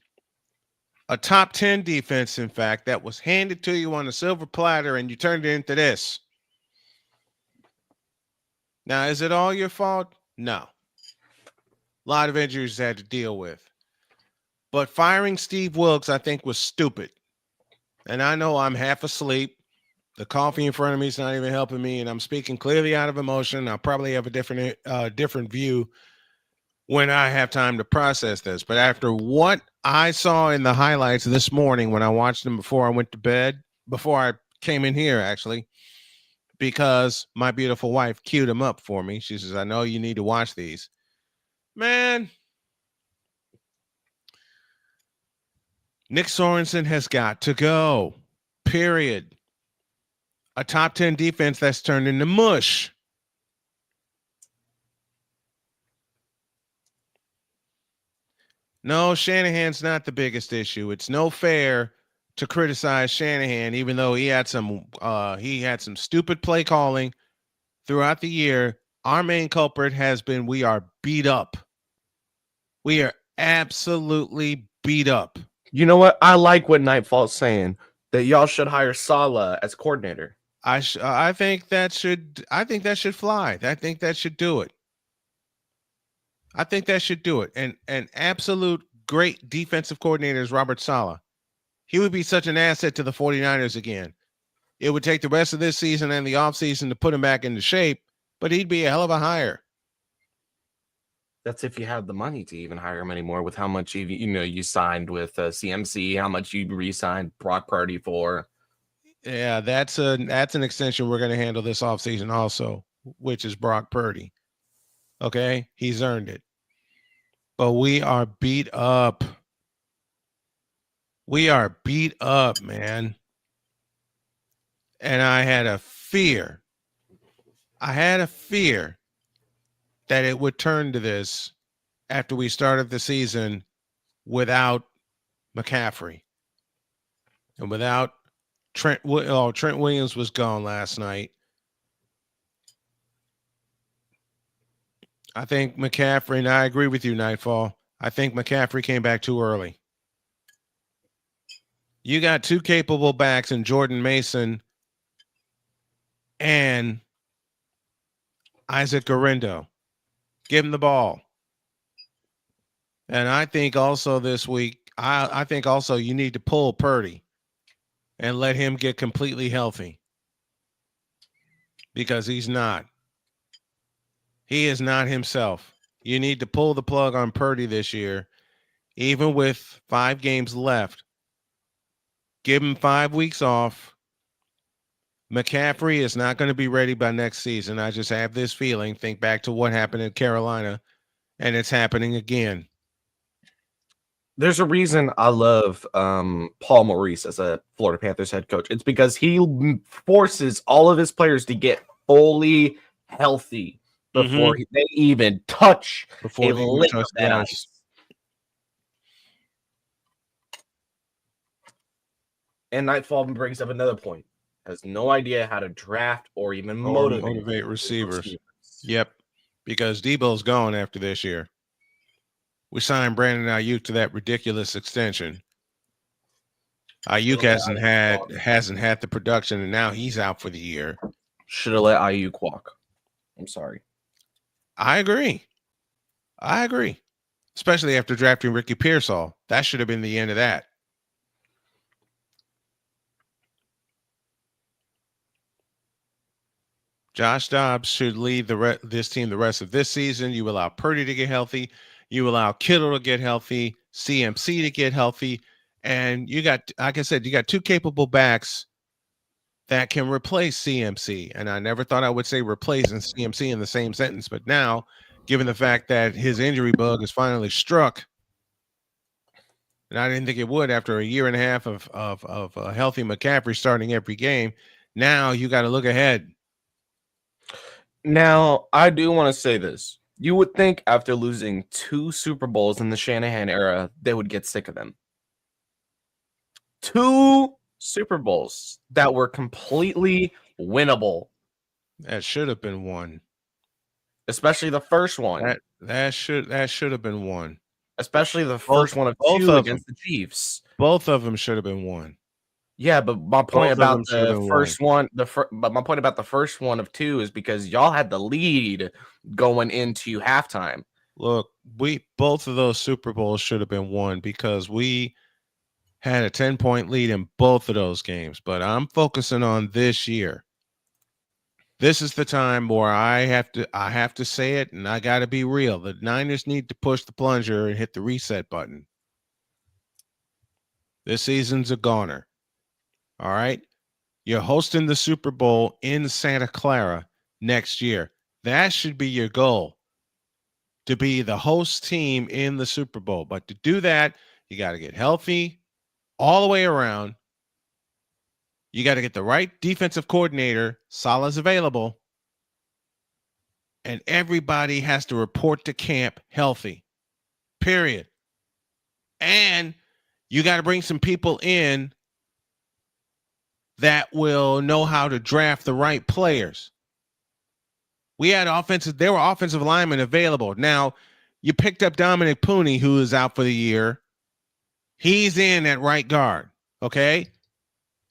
a top 10 defense, in fact, that was handed to you on a silver platter, and you turned it into this. Now, is it all your fault? No. A lot of injuries had to deal with. But firing Steve Wilkes, I think, was stupid. And I know I'm half asleep. The coffee in front of me is not even helping me, and I'm speaking clearly out of emotion. I'll probably have a different view when I have time to process this. But after what I saw in the highlights this morning when I watched them before I went to bed, before I came in here, actually, because my beautiful wife queued them up for me. She says, I know you need to watch these. Man, Nick Sorensen has got to go, period. A top 10 defense that's turned into mush. No, Shanahan's not the biggest issue. It's no fair to criticize Shanahan, even though he had some stupid play calling throughout the year. Our main culprit has been we are beat up. We are absolutely beat up. You know what? I like what Nightfall's saying, that y'all should hire Saleh as coordinator. I think that should fly. I think that should do it. I think that should do it. And an absolute great defensive coordinator is Robert Saleh. He would be such an asset to the 49ers again. It would take the rest of this season and the offseason to put him back into shape, but he'd be a hell of a hire. That's if you have the money to even hire him anymore, with how much you signed with CMC, how much you re-signed Brock Purdy for. Yeah, that's an extension we're going to handle this offseason also, which is Brock Purdy. Okay, he's earned it. But we are beat up. We are beat up, man. And I had a fear that it would turn to this after we started the season without McCaffrey and without Trent Williams was gone last night. I think McCaffrey, and I agree with you, Nightfall. I think McCaffrey came back too early. You got two capable backs in Jordan Mason and Isaac Guerrero. Give him the ball. And I think also this week, I think also you need to pull Purdy and let him get completely healthy, because he's not. He is not himself. You need to pull the plug on Purdy this year, even with 5 games left. Give him 5 weeks off. McCaffrey is not going to be ready by next season. I just have this feeling. Think back to what happened in Carolina, and it's happening again. There's a reason I love Paul Maurice as a Florida Panthers head coach. It's because he forces all of his players to get fully healthy before they even touch a lick of that ice. And Nightfall brings up another point. Has no idea how to draft or even motivate receivers. Yep, because Debo's gone after this year. We signed Brandon Ayuk to that ridiculous extension. Ayuk hasn't had the production, and now he's out for the year. Should have let Ayuk walk. I'm sorry. I agree. Especially after drafting Ricky Pearsall. That should have been the end of that. Josh Dobbs should lead this team the rest of this season. You allow Purdy to get healthy. You allow Kittle to get healthy, CMC to get healthy, and you got, like I said, you got two capable backs that can replace CMC. And I never thought I would say replace and CMC in the same sentence, but now, given the fact that his injury bug is finally struck, and I didn't think it would after a year and a half of a healthy McCaffrey starting every game, now you got to look ahead. Now, I do want to say this. You would think after losing 2 Super Bowls in the Shanahan era, they would get sick of them. 2 Super Bowls that were completely winnable. That should have been one. Especially the first one. That should have been one. Especially the first one of 2 against the Chiefs. Both of them should have been one. Yeah, but my point about the first one, but my point about the first one of 2 is because y'all had the lead going into halftime. Look, both of those Super Bowls should have been won because we had a 10-point lead in both of those games. But I'm focusing on this year. This is the time where I have to say it, and I got to be real. The Niners need to push the plunger and hit the reset button. This season's a goner. All right? You're hosting the Super Bowl in Santa Clara next year. That should be your goal, to be the host team in the Super Bowl. But to do that, you got to get healthy all the way around. You got to get the right defensive coordinator. Salah's available. And everybody has to report to camp healthy. Period. And you got to bring some people in that will know how to draft the right players. There were offensive linemen available. Now, you picked up Dominic Pooney, who is out for the year. He's in at right guard. Okay?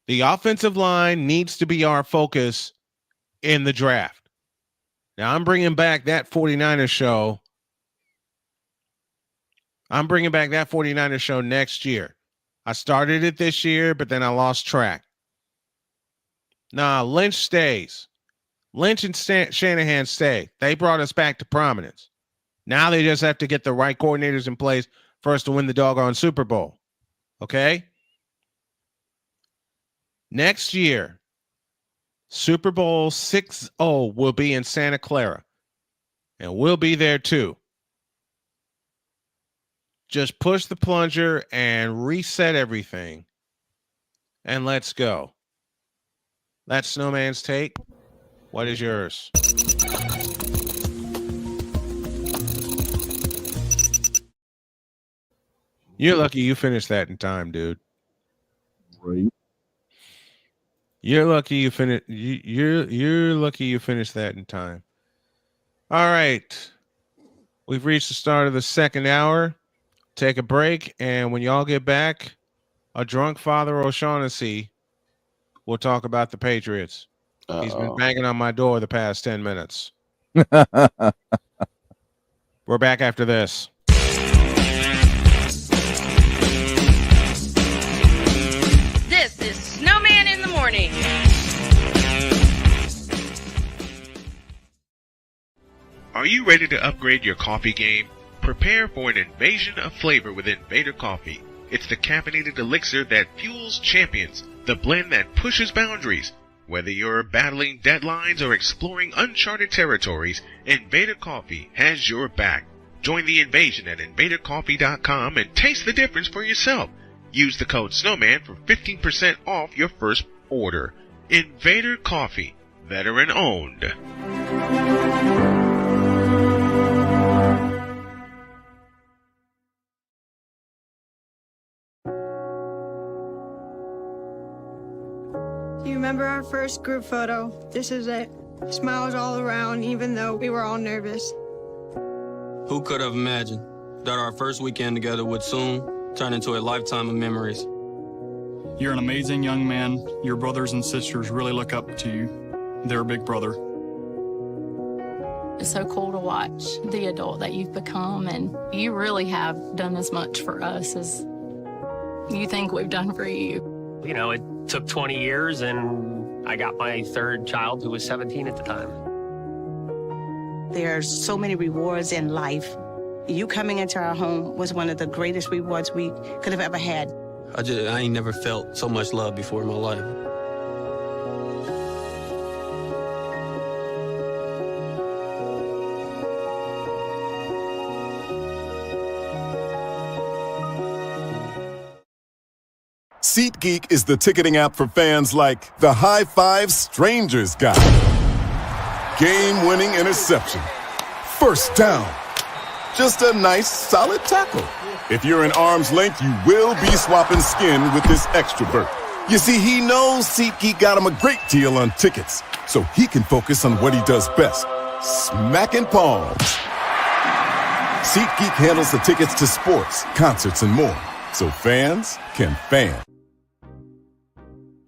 The offensive line needs to be our focus in the draft. Now, I'm bringing back that 49ers show. I'm bringing back that 49ers show next year. I started it this year, but then I lost track. Nah, Lynch stays. Lynch and Shanahan stay. They brought us back to prominence. Now they just have to get the right coordinators in place for us to win the doggone Super Bowl. Okay? Next year, Super Bowl 60 will be in Santa Clara. And we'll be there too. Just push the plunger and reset everything. And let's go. That's Snowman's take. What is yours? You're lucky you finished that in time, dude. Right. You're lucky you finished. You're lucky you finished that in time. All right, we've reached the start of the second hour. Take a break, and when y'all get back, a drunk Father O'Shaughnessy will talk about the Patriots. He's been banging on my door the past 10 minutes. We're back after this. This is Snowman in the morning. Are you ready to upgrade your coffee game? Prepare for an invasion of flavor with Invader Coffee. It's the caffeinated elixir that fuels champions, the blend that pushes boundaries. Whether you're battling deadlines or exploring uncharted territories, Invader Coffee has your back. Join the invasion at invadercoffee.com and taste the difference for yourself. Use the code Snowman for 15% off your first order. Invader Coffee, veteran owned. Do you remember our first group photo? This is it. Smiles all around, even though we were all nervous. Who could have imagined that our first weekend together would soon turn into a lifetime of memories? You're an amazing young man. Your brothers and sisters really look up to you. They're a big brother. It's so cool to watch the adult that you've become, and you really have done as much for us as you think we've done for you. You know, it took 20 years, and I got my third child who was 17 at the time. There's so many rewards in life. You coming into our home was one of the greatest rewards we could have ever had. I ain't never felt so much love before in my life. SeatGeek is the ticketing app for fans like the High Five Strangers guy. Game-winning interception. First down. Just a nice, solid tackle. If you're in arm's length, you will be swapping skin with this extrovert. You see, he knows SeatGeek got him a great deal on tickets, so he can focus on what he does best, smacking palms. SeatGeek handles the tickets to sports, concerts, and more, so fans can fan.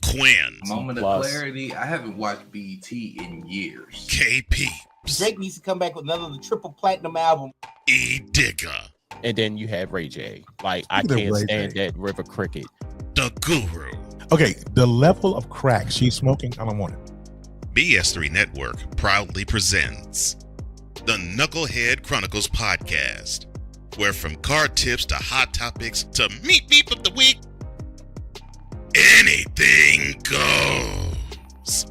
Quinn. Moment of clarity. I haven't watched BT in years. KP. Drake needs to come back with another triple platinum album. E Digger. And then you have Ray J. Like, I can't stand that River Cricket. The Guru. Okay, the level of crack she's smoking, I don't want it. BS3 Network proudly presents the Knucklehead Chronicles podcast, where from card tips to hot topics to meat beef of the week, anything goes.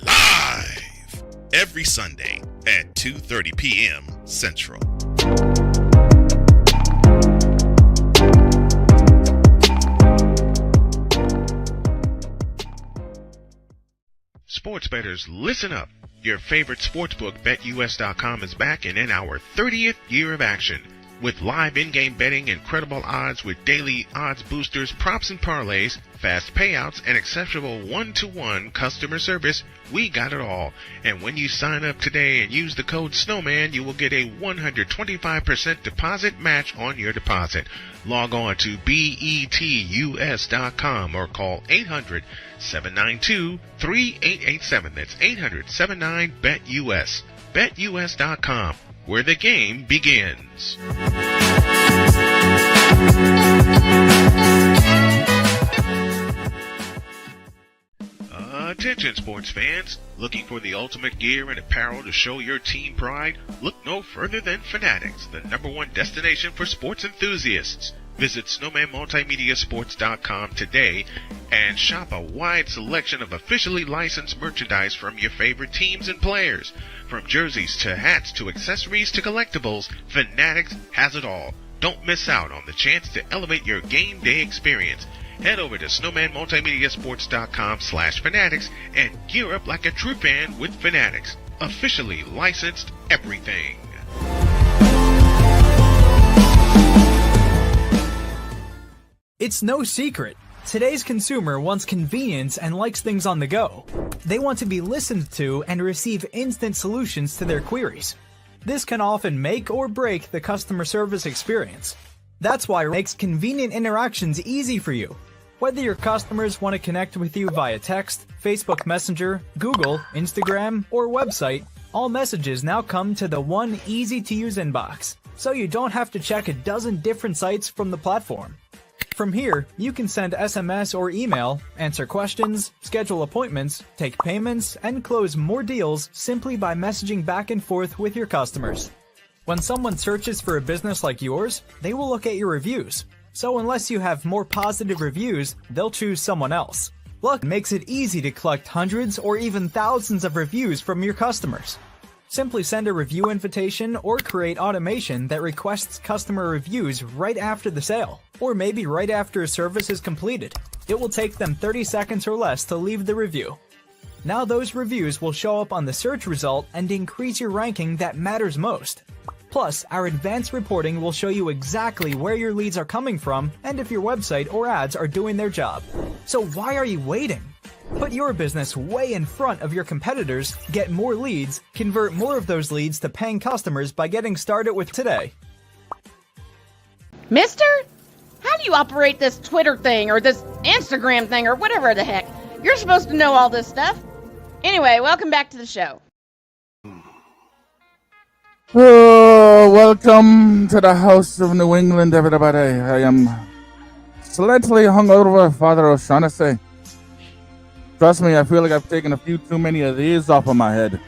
Live every Sunday at 2:30 p.m. Central. Sports bettors, listen up. Your favorite sportsbook, BetUS.com, is back and in our 30th year of action. With live in-game betting, incredible odds with daily odds boosters, props and parlays, fast payouts, and exceptional one-to-one customer service, we got it all. And when you sign up today and use the code Snowman, you will get a 125% deposit match on your deposit. Log on to betus.com or call 800-792-3887. That's 800-79-BET-US. BetUS.com, where the game begins. Attention sports fans, looking for the ultimate gear and apparel to show your team pride? Look no further than Fanatics, the #1 destination for sports enthusiasts. Visit snowmanmultimediasports.com today and shop a wide selection of officially licensed merchandise from your favorite teams and players. From jerseys to hats to accessories to collectibles, Fanatics has it all. Don't miss out on the chance to elevate your game day experience. Head over to snowmanmultimediasports.com/fanatics and gear up like a true fan with Fanatics. Officially licensed everything. It's no secret. Today's consumer wants convenience and likes things on the go. They want to be listened to and receive instant solutions to their queries. This can often make or break the customer service experience. That's why it makes convenient interactions easy for you. Whether your customers want to connect with you via text, Facebook Messenger, Google, Instagram, or website, all messages now come to the one easy-to-use inbox, so you don't have to check a dozen different sites from the platform. From here, you can send SMS or email, answer questions, schedule appointments, take payments, and close more deals simply by messaging back and forth with your customers. When someone searches for a business like yours, they will look at your reviews. So unless you have more positive reviews, they'll choose someone else. Luck makes it easy to collect hundreds or even thousands of reviews from your customers. Simply send a review invitation or create automation that requests customer reviews right after the sale, or maybe right after a service is completed. It will take them 30 seconds or less to leave the review. Now those reviews will show up on the search result and increase your ranking that matters most. Plus, our advanced reporting will show you exactly where your leads are coming from and if your website or ads are doing their job. So why are you waiting? Put your business way in front of your competitors, get more leads, convert more of those leads to paying customers by getting started with today. Mister? How do you operate this Twitter thing or this Instagram thing or whatever the heck? You're supposed to know all this stuff. Anyway, welcome back to the show. Oh, welcome to the House of New England, everybody. I am slightly hungover, Father O'Shaughnessy. Trust me, I feel like I've taken a few too many of these off of my head.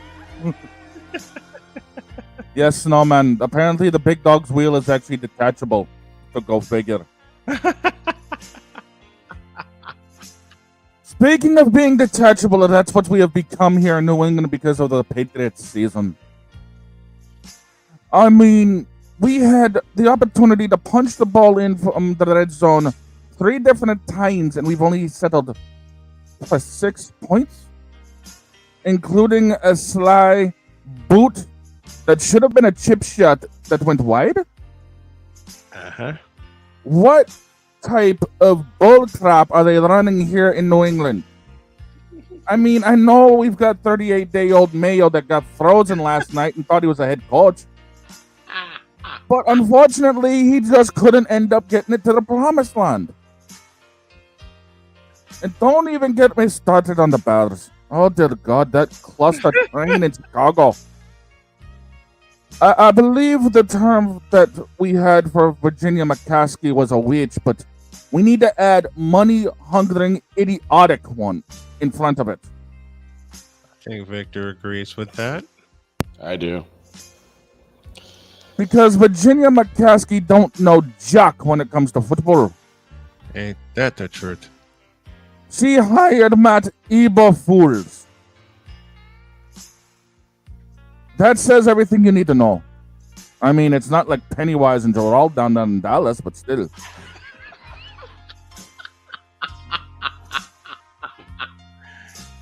Yes, Snowman. Apparently, the big dog's wheel is actually detachable. So go figure. Speaking of being detachable, that's what we have become here in New England because of the Patriots season. I mean, we had the opportunity to punch the ball in from the red zone 3 different times, and we've only settled for 6 points, including a sly boot that should have been a chip shot that went wide. What type of bull crap are they running here in New England? I mean, I know we've got 38-day-old Mayo that got frozen last night and thought he was a head coach. But unfortunately, he just couldn't end up getting it to the promised land. And don't even get me started on the Bears. Oh, dear God, that cluster train in Chicago. I believe the term that we had for Virginia McCaskey was a witch, but we need to add money-hungering, idiotic one in front of it. I think Victor agrees with that. I do. Because Virginia McCaskey don't know jack when it comes to football. Ain't that the truth? She hired Matt Eberflus. That says everything you need to know. I mean, it's not like Pennywise and Joel down in Dallas, but still.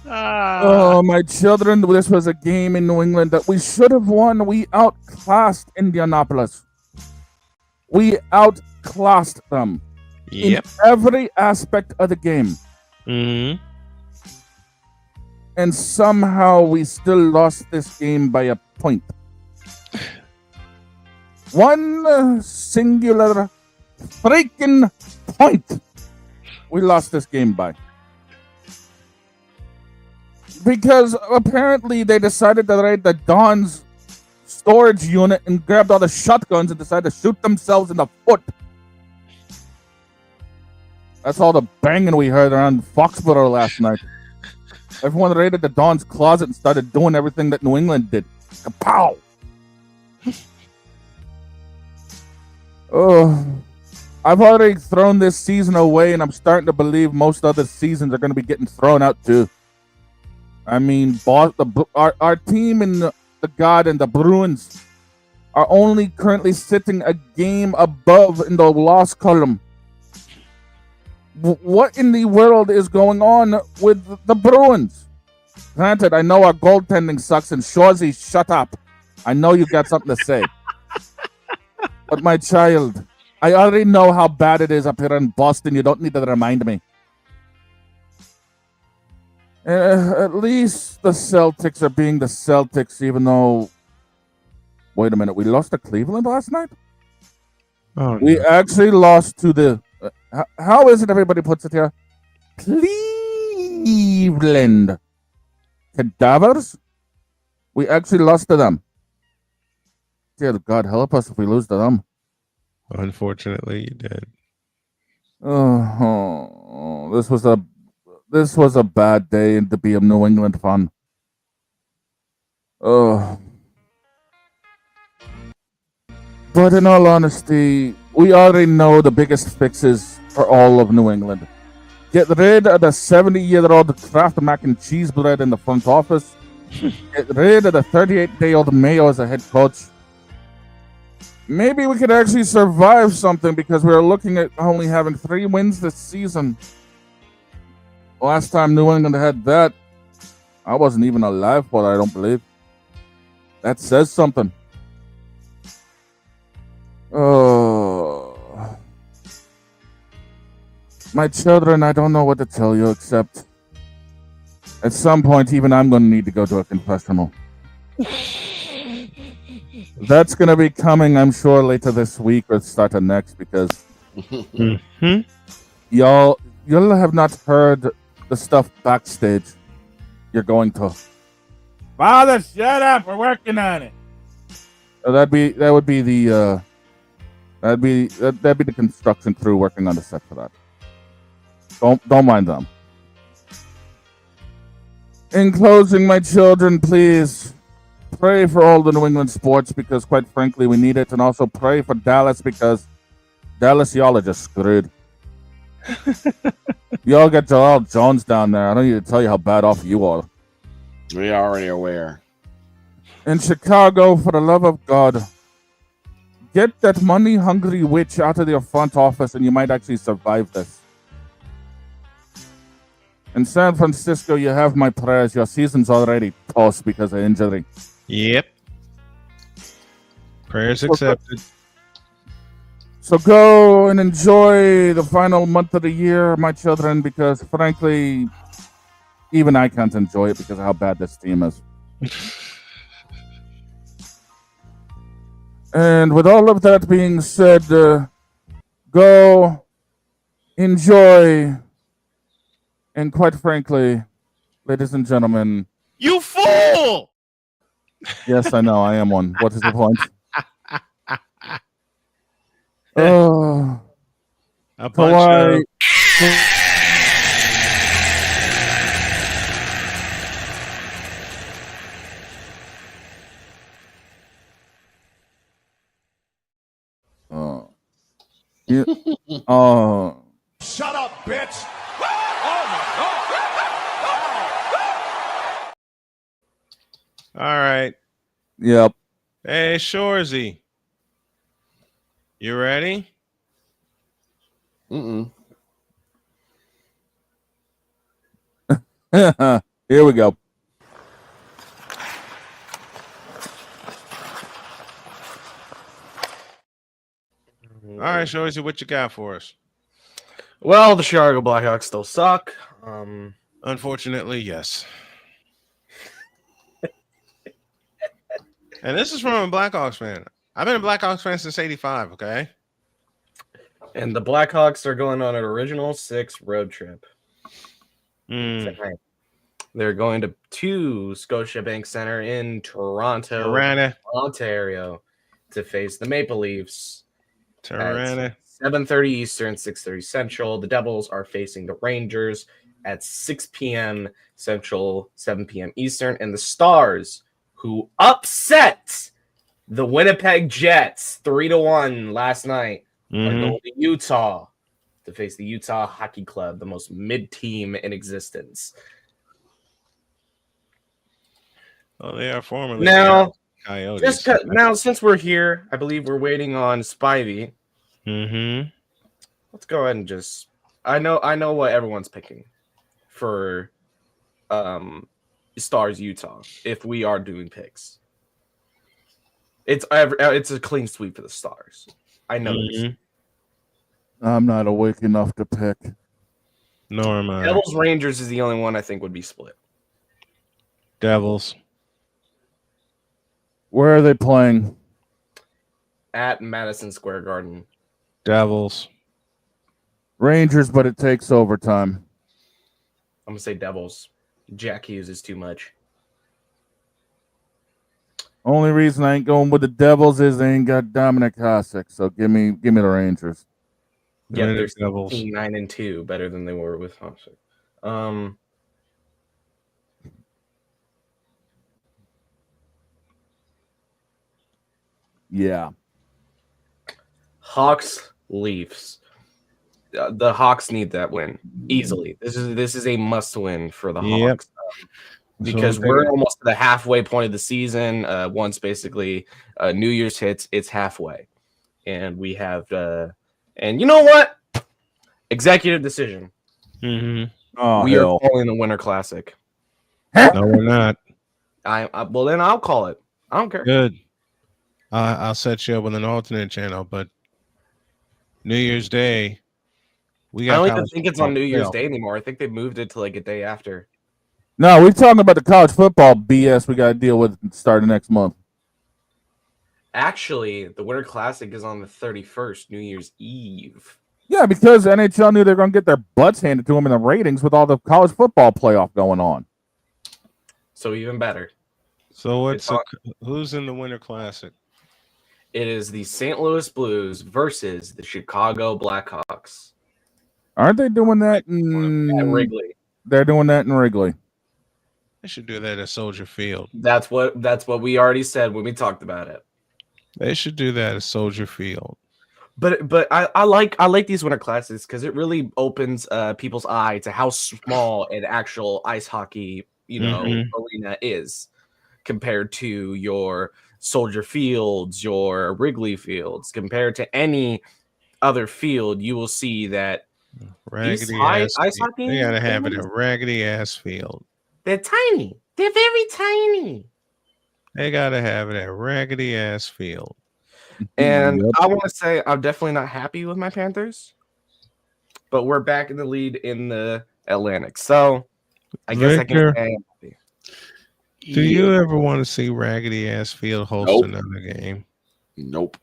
Oh, my children, this was a game in New England that we should have won. We outclassed Indianapolis. We outclassed them in every aspect of the game. Mm-hmm. And somehow we still lost this game by a point. One singular freaking point we lost this game by. Because apparently they decided to raid the Don's storage unit and grabbed all the shotguns and decided to shoot themselves in the foot. That's all the banging we heard around Foxborough last night. Everyone raided the Don's closet and started doing everything that New England did. Kapow! Oh, I've already thrown this season away, and I'm starting to believe most other seasons are going to be getting thrown out too. I mean, our team in the God and the Bruins are only currently sitting a game above in the loss column. What in the world is going on with the Bruins? Granted, I know our goaltending sucks, and Shorzy, shut up. I know you got something to say. But my child, I already know how bad it is up here in Boston. You don't need to remind me. At least the Celtics are being the Celtics, even though... Wait a minute, we lost to Cleveland last night? Oh, we actually lost to the... how is it everybody puts it here? Cleveland. Cadavers? We actually lost to them. Dear God, help us if we lose to them. Unfortunately, you did. Oh, this was a bad day to be a New England fan. Oh. But in all honesty, we already know the biggest fixes for all of New England. Get rid of the 70-year-old Kraft mac and cheese bread in the front office. Get rid of the 38-day-old Mayo as a head coach. Maybe we could actually survive something because we're looking at only having 3 wins this season. Last time New England had that, I wasn't even alive for it, I don't believe. That says something. Oh. My children, I don't know what to tell you except at some point even I'm going to need to go to a confessional. That's going to be coming, I'm sure, later this week or start of next because y'all have not heard the stuff backstage. You're going to. Father, shut up! We're working on it. That'd be the construction crew working on the set for that. Don't mind them. In closing, my children, please pray for all the New England sports because, quite frankly, we need it. And also pray for Dallas because Dallas, y'all are just screwed. Y'all got Joel Jones down there. I don't need to tell you how bad off you are. We are already aware. In Chicago, for the love of God, get that money-hungry witch out of your front office and you might actually survive this. In San Francisco, you have my prayers. Your season's already toast because of injury. Yep. Prayers accepted. So go and enjoy the final month of the year, my children, because frankly, even I can't enjoy it because of how bad this team is. And with all of that being said, go enjoy. And quite frankly, ladies and gentlemen. You fool! Yes, I know. I am one. What is the point? Oh. A punch Yeah. Shut up, bitch! All right. Yep. Hey, Shorzy. You ready? Here we go. All right, Shorzy, what you got for us? Well, the Chicago Blackhawks still suck. Unfortunately, yes. And this is from a Blackhawks fan. I've been a Blackhawks fan since '85. Okay. And the Blackhawks are going on an original 6 road trip. Tonight. They're going to Scotiabank Center in Toronto, Ontario, to face the Maple Leafs. Toronto. 7:30 Eastern, 6:30 Central. The Devils are facing the Rangers at 6 p.m. Central, 7 p.m. Eastern. And the Stars, who upset the Winnipeg Jets 3-1 last night, are going to Utah to face the Utah Hockey Club, the most mid-team in existence. Oh, they are formerly Now, Coyotes. now, since we're here, I believe we're waiting on Spivey. Let's go ahead and just. I know what everyone's picking for Stars Utah. If we are doing picks, it's a clean sweep for the Stars. I know this. I'm not awake enough to pick. Nor am I. Devils Rangers is the only one I think would be split. Devils. Where are they playing? At Madison Square Garden. Devils. Rangers, but it takes overtime. I'm gonna say Devils. Jack Hughes is too much. Only reason I ain't going with the Devils is they ain't got Dominic Hasek. So give me the Rangers. Yeah, they're 9-2, better than they were with Hasek. Yeah. Hawks Leafs. The Hawks need that win easily. This is a must win for the Hawks because we're almost to the halfway point of the season. Once basically New Year's hits, it's halfway, and we have and you know what? Executive decision. Oh, we are calling the Winter Classic. No, we're not. Well, then I'll call it. I don't care. Good. I'll set you up with an alternate channel, but New Year's Day. I don't even think it's on New Year's Day anymore. I think they moved it to like a day after. No, we're talking about the college football BS we got to deal with starting next month. Actually, the Winter Classic is on the 31st, New Year's Eve. Yeah, because NHL knew they're going to get their butts handed to them in the ratings with all the college football playoff going on. So even better. So who's in the Winter Classic? It is the St. Louis Blues versus the Chicago Blackhawks. Aren't they doing that at Wrigley? They're doing that in Wrigley. They should do that at Soldier Field. That's what we already said when we talked about it. They should do that at Soldier Field. But I like these winter classes because it really opens people's eye to how small an actual ice hockey arena is compared to your Soldier Fields, your Wrigley Fields. Compared to any other field, you will see that Raggedy ice ass. hockey. They gotta have it a raggedy ass field. They're tiny. They're very tiny. They gotta have it at raggedy ass field. And I want to say I'm definitely not happy with my Panthers, but we're back in the lead in the Atlantic. So I guess I can say I'm happy. Do you ever want to see raggedy ass field host another game? Nope.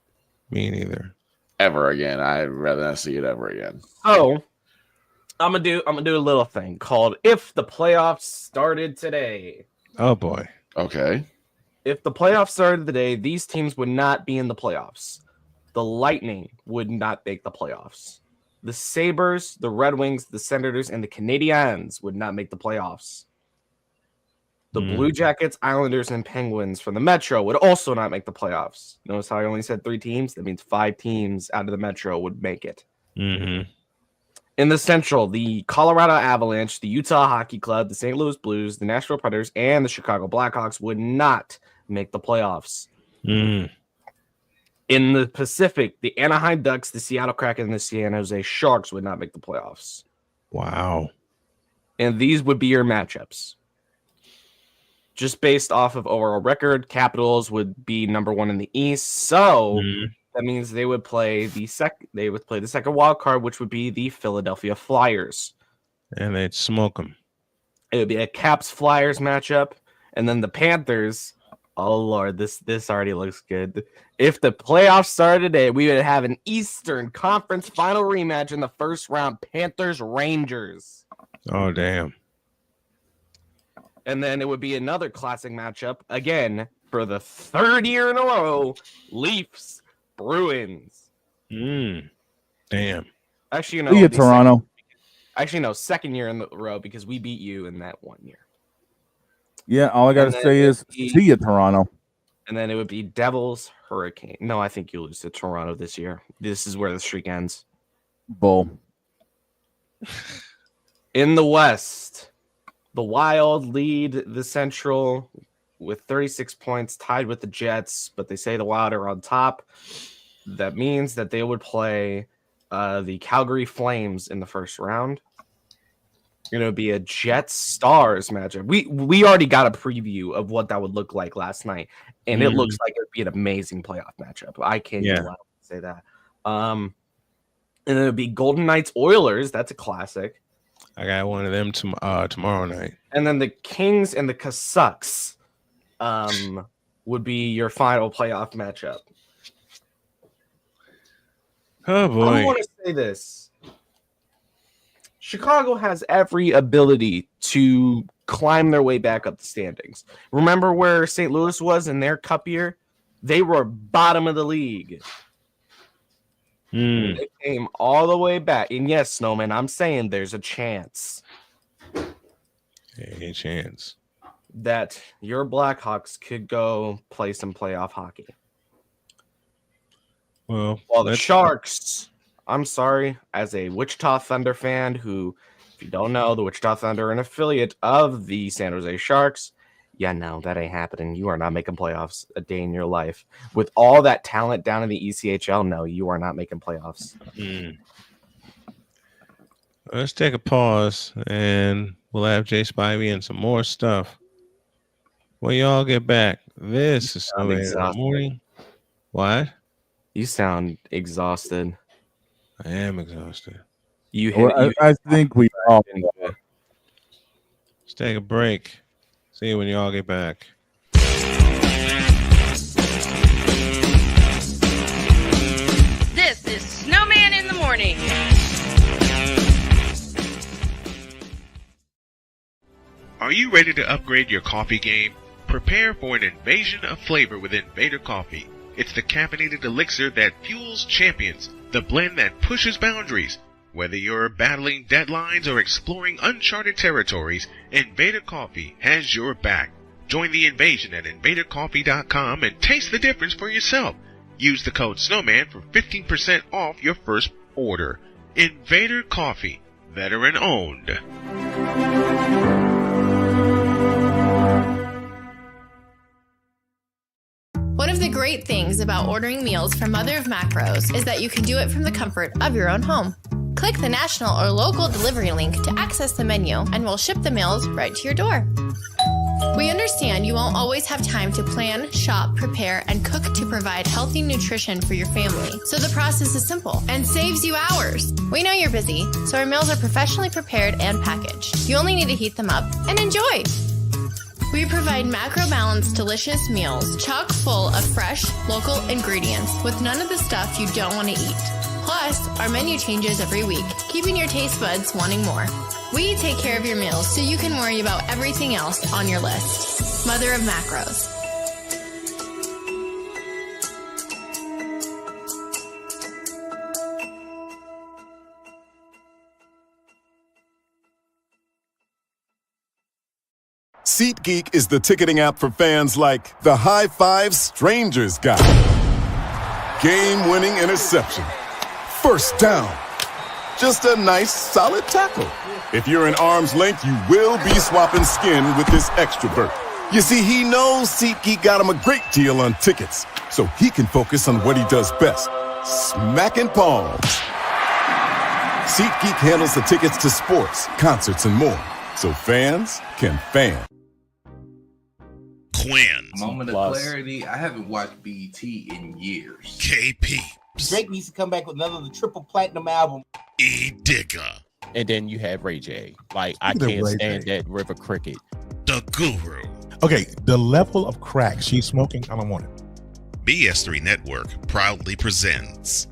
Me neither. Ever again. I'd rather not see it ever again. So I'm gonna do a little thing called If the Playoffs Started Today. Oh boy. Okay. If the playoffs started today, these teams would not be in the playoffs. The Lightning would not make the playoffs. The Sabres, the Red Wings, the Senators, and the Canadiens would not make the playoffs. The Blue Jackets, Islanders, and Penguins from the Metro would also not make the playoffs. Notice how I only said 3 teams? That means 5 teams out of the Metro would make it. Mm-hmm. In the Central, the Colorado Avalanche, the Utah Hockey Club, the St. Louis Blues, the Nashville Predators, and the Chicago Blackhawks would not make the playoffs. Mm. In the Pacific, the Anaheim Ducks, the Seattle Kraken, and the San Jose Sharks would not make the playoffs. Wow. And these would be your matchups. Just based off of overall record, Capitals would be number 1 in the East. So that means they would play the second wild card, which would be the Philadelphia Flyers. And they'd smoke them. It would be a Caps Flyers matchup. And then the Panthers. Oh Lord, this already looks good. If the playoffs started today, we would have an Eastern Conference final rematch in the first round, Panthers Rangers. Oh damn. And then it would be another classic matchup again for the 3rd year in a row, Leafs Bruins. Damn. Actually, See you, Toronto. Actually, no, 2nd year in a row because we beat you in that 1 year. Yeah, all I gotta say is see you, Toronto. And then it would be Devils, Hurricane. No, I think you lose to Toronto this year. This is where the streak ends. Bull. In the West, the Wild lead the Central with 36 points, tied with the Jets, but they say the Wild are on top. That means that they would play the Calgary Flames in the first round. It would be a Jets Stars matchup. We already got a preview of what that would look like last night, and it looks like it would be an amazing playoff matchup. I can't even say that. And it would be Golden Knights Oilers. That's a classic. I got one of them tomorrow night. And then the Kings and the Canucks would be your final playoff matchup. Oh boy! I want to say this. Chicago has every ability to climb their way back up the standings. Remember where St. Louis was in their cup year? They were bottom of the league. They came all the way back. And yes, Snowman, I'm saying there's a chance. A chance. That your Blackhawks could go play some playoff hockey. Well, the Sharks... I'm sorry, as a Wichita Thunder fan who, if you don't know, the Wichita Thunder are an affiliate of the San Jose Sharks. Yeah, no, that ain't happening. You are not making playoffs a day in your life. With all that talent down in the ECHL, no, you are not making playoffs. Let's take a pause, and we'll have Jay Spivey and some more stuff. When y'all get back, this is Snowman in the morning. What? You sound exhausted. I am exhausted. I think we all. Let's take a break. See you when y'all get back. This is Snowman in the morning. Are you ready to upgrade your coffee game? Prepare for an invasion of flavor with Invader Coffee. It's the caffeinated elixir that fuels champions, the blend that pushes boundaries. Whether you're battling deadlines or exploring uncharted territories, Invader Coffee has your back. Join the invasion at invadercoffee.com and taste the difference for yourself. Use the code Snowman for 15% off your first order. Invader Coffee, veteran owned. One of the great things about ordering meals from Mother of Macros is that you can do it from the comfort of your own home. Click the national or local delivery link to access the menu, and we'll ship the meals right to your door. We understand you won't always have time to plan, shop, prepare, and cook to provide healthy nutrition for your family, so the process is simple and saves you hours. We know you're busy, so our meals are professionally prepared and packaged. You only need to heat them up and enjoy. We provide macro-balanced, delicious meals chock full of fresh, local ingredients with none of the stuff you don't want to eat. Plus, our menu changes every week, keeping your taste buds wanting more. We take care of your meals so you can worry about everything else on your list. Mother of Macros. SeatGeek is the ticketing app for fans like the High Five Strangers guy. Game-winning interception. First down. Just a nice, solid tackle. If you're in arm's length, you will be swapping skin with this extrovert. You see, he knows SeatGeek got him a great deal on tickets, so he can focus on what he does best, smacking palms. SeatGeek handles the tickets to sports, concerts, and more, so fans can fan. Quinn. Moment of clarity. I haven't watched BT in years. KP. Drake needs to come back with another triple platinum album. E. Digger. And then you have Ray J. Like, I can't stand that River Cricket. The Guru. Okay, the level of crack she's smoking, I don't want it. BS3 Network proudly presents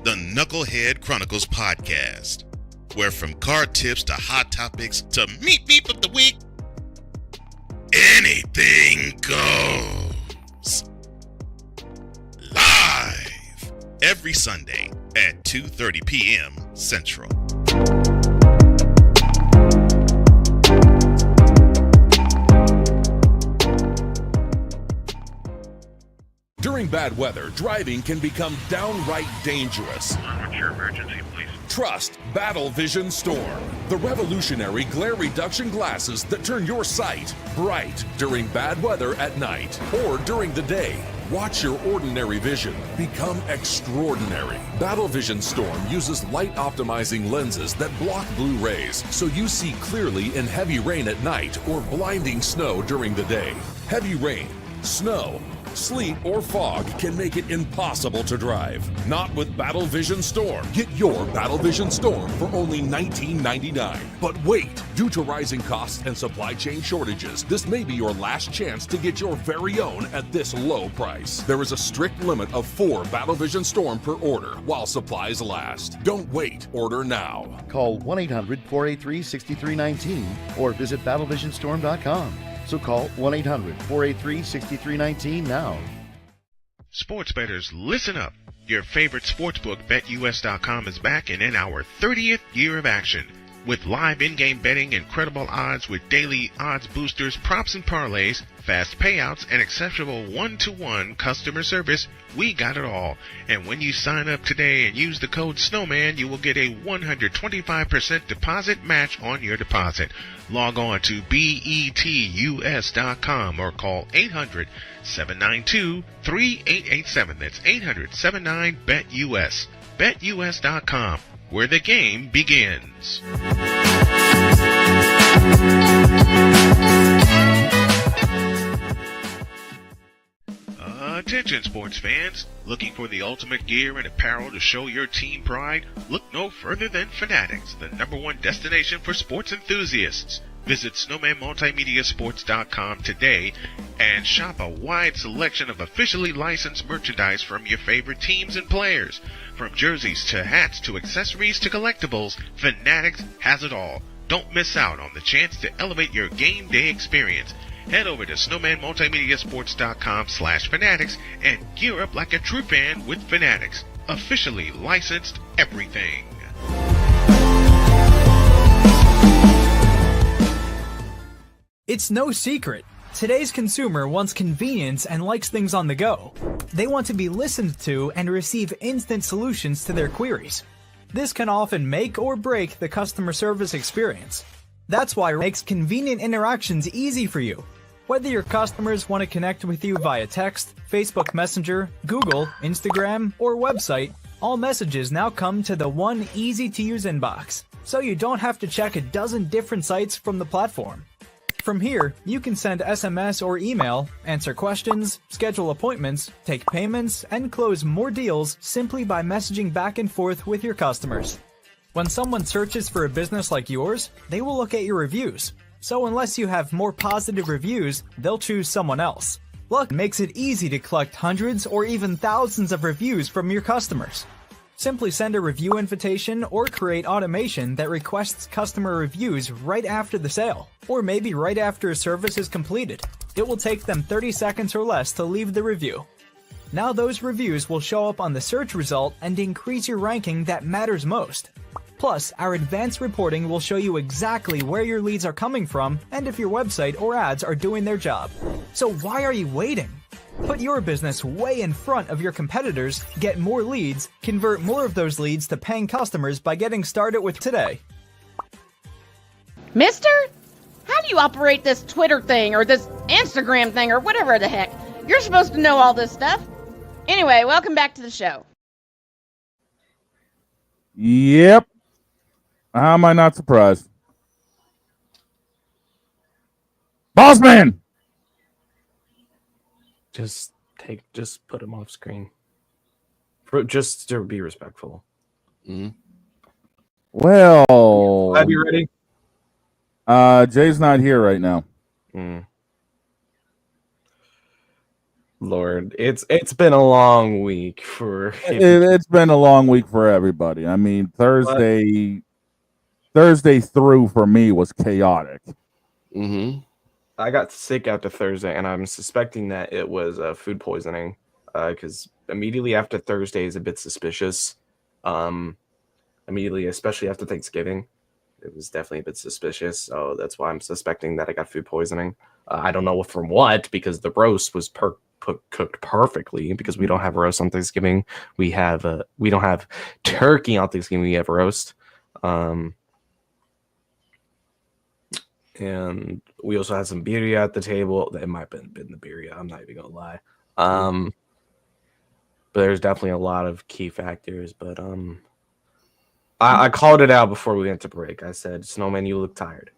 the Knucklehead Chronicles podcast, where from card tips to hot topics to meep of the week, anything goes. Live every Sunday at 2:30 p.m. Central. During bad weather, driving can become downright dangerous. What's your emergency, please? Trust Battle Vision Storm, the revolutionary glare reduction glasses that turn your sight bright during bad weather at night or during the day. Watch your ordinary vision become extraordinary. Battle Vision Storm uses light optimizing lenses that block blue rays, so you see clearly in heavy rain at night or blinding snow during the day. Heavy rain, snow, sleet, or fog can make it impossible to drive. Not with Battle Vision Storm. Get your Battle Vision Storm for only $19.99. But wait, due to rising costs and supply chain shortages, this may be your last chance to get your very own at this low price. There is a strict limit of 4 Battle Vision Storm per order while supplies last. Don't wait, order now. Call 1-800-483-6319 or visit battlevisionstorm.com. So call 1-800-483-6319 now. Sports bettors, listen up. Your favorite sportsbook, BetUS.com, is back and in our 30th year of action. With live in-game betting, incredible odds with daily odds boosters, props and parlays, fast payouts, and exceptional one-to-one customer service, we got it all. And when you sign up today and use the code Snowman, you will get a 125% deposit match on your deposit. Log on to betus.com or call 800-792-3887. That's 800-79-BET-US. BetUS.com, where the game begins. Attention sports fans, looking for the ultimate gear and apparel to show your team pride? Look no further than Fanatics, the #1 destination for sports enthusiasts. Visit SnowmanMultimediaSports.com today and shop a wide selection of officially licensed merchandise from your favorite teams and players. From jerseys to hats to accessories to collectibles, Fanatics has it all. Don't miss out on the chance to elevate your game day experience. Head over to SnowmanMultimediaSports.com/Fanatics and gear up like a true fan with Fanatics. Officially licensed everything. It's no secret. Today's consumer wants convenience and likes things on the go. They want to be listened to and receive instant solutions to their queries. This can often make or break the customer service experience. That's why it makes convenient interactions easy for you. Whether your customers want to connect with you via text, Facebook Messenger, Google, Instagram, or website, all messages now come to the one easy-to-use inbox, so you don't have to check a dozen different sites from the platform. From here, you can send SMS or email, answer questions, schedule appointments, take payments, and close more deals simply by messaging back and forth with your customers. When someone searches for a business like yours, they will look at your reviews. So unless you have more positive reviews, they'll choose someone else. Luck makes it easy to collect hundreds or even thousands of reviews from your customers. Simply send a review invitation or create automation that requests customer reviews right after the sale, or maybe right after a service is completed. It will take them 30 seconds or less to leave the review. Now those reviews will show up on the search result and increase your ranking that matters most. Plus, our advanced reporting will show you exactly where your leads are coming from and if your website or ads are doing their job. So why are you waiting? Put your business way in front of your competitors, get more leads, convert more of those leads to paying customers by getting started with today. Mister? How do you operate this Twitter thing or this Instagram thing or whatever the heck? You're supposed to know all this stuff. Anyway, welcome back to the show. Yep. How am I not surprised? Bossman! Just put him off screen. Just to be respectful. Mm-hmm. Well, Glad you're ready. Jay's not here right now. Lord, it's been a long week for. It's been a long week for everybody. I mean, Thursday through for me was chaotic. Mm-hmm. I got sick after Thursday, and I'm suspecting that it was food poisoning. Because immediately after Thursday is a bit suspicious. Immediately, especially after Thanksgiving, it was definitely a bit suspicious. So that's why I'm suspecting that I got food poisoning. I don't know from what, because the roast was cooked perfectly. Because we don't have roast on Thanksgiving, we don't have turkey on Thanksgiving. We have roast. And we also had some birria at the table. It might have been the birria. I'm not even gonna lie. But there's definitely a lot of key factors. But I called it out before we went to break. I said, "Snowman, you look tired."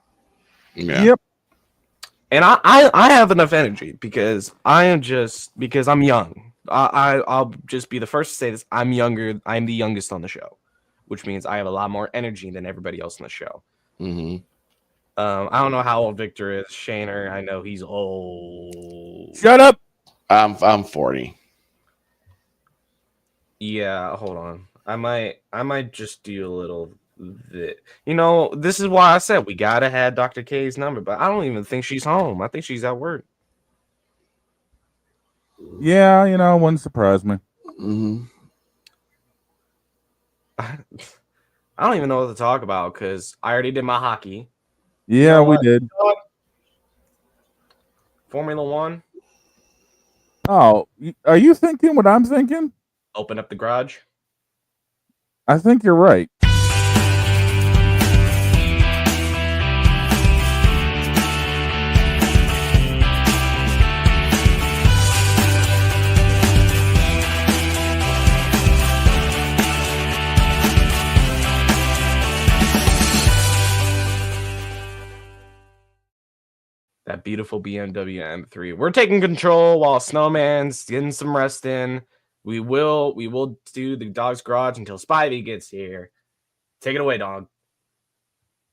Yeah. Yep. And I have enough energy because I'm young. I'll just be the first to say this. I'm younger. I'm the youngest on the show, which means I have a lot more energy than everybody else on the show. Mm-hmm. I don't know how old Victor is. Shaner, I know he's old. Shut up. I'm 40. Yeah, hold on. I might just do a little bit. This is why I said we gotta have Dr. K's number, but I don't even think she's home. I think she's at work. Yeah, wouldn't surprise me. Mm-hmm. I don't even know what to talk about because I already did my hockey. Yeah, we did. Formula One. Oh, are you thinking what I'm thinking? Open up the garage. I think you're right. That beautiful BMW M3. We're taking control while Snowman's getting some rest in. We will do the dog's garage until Spivey gets here. Take it away, dog.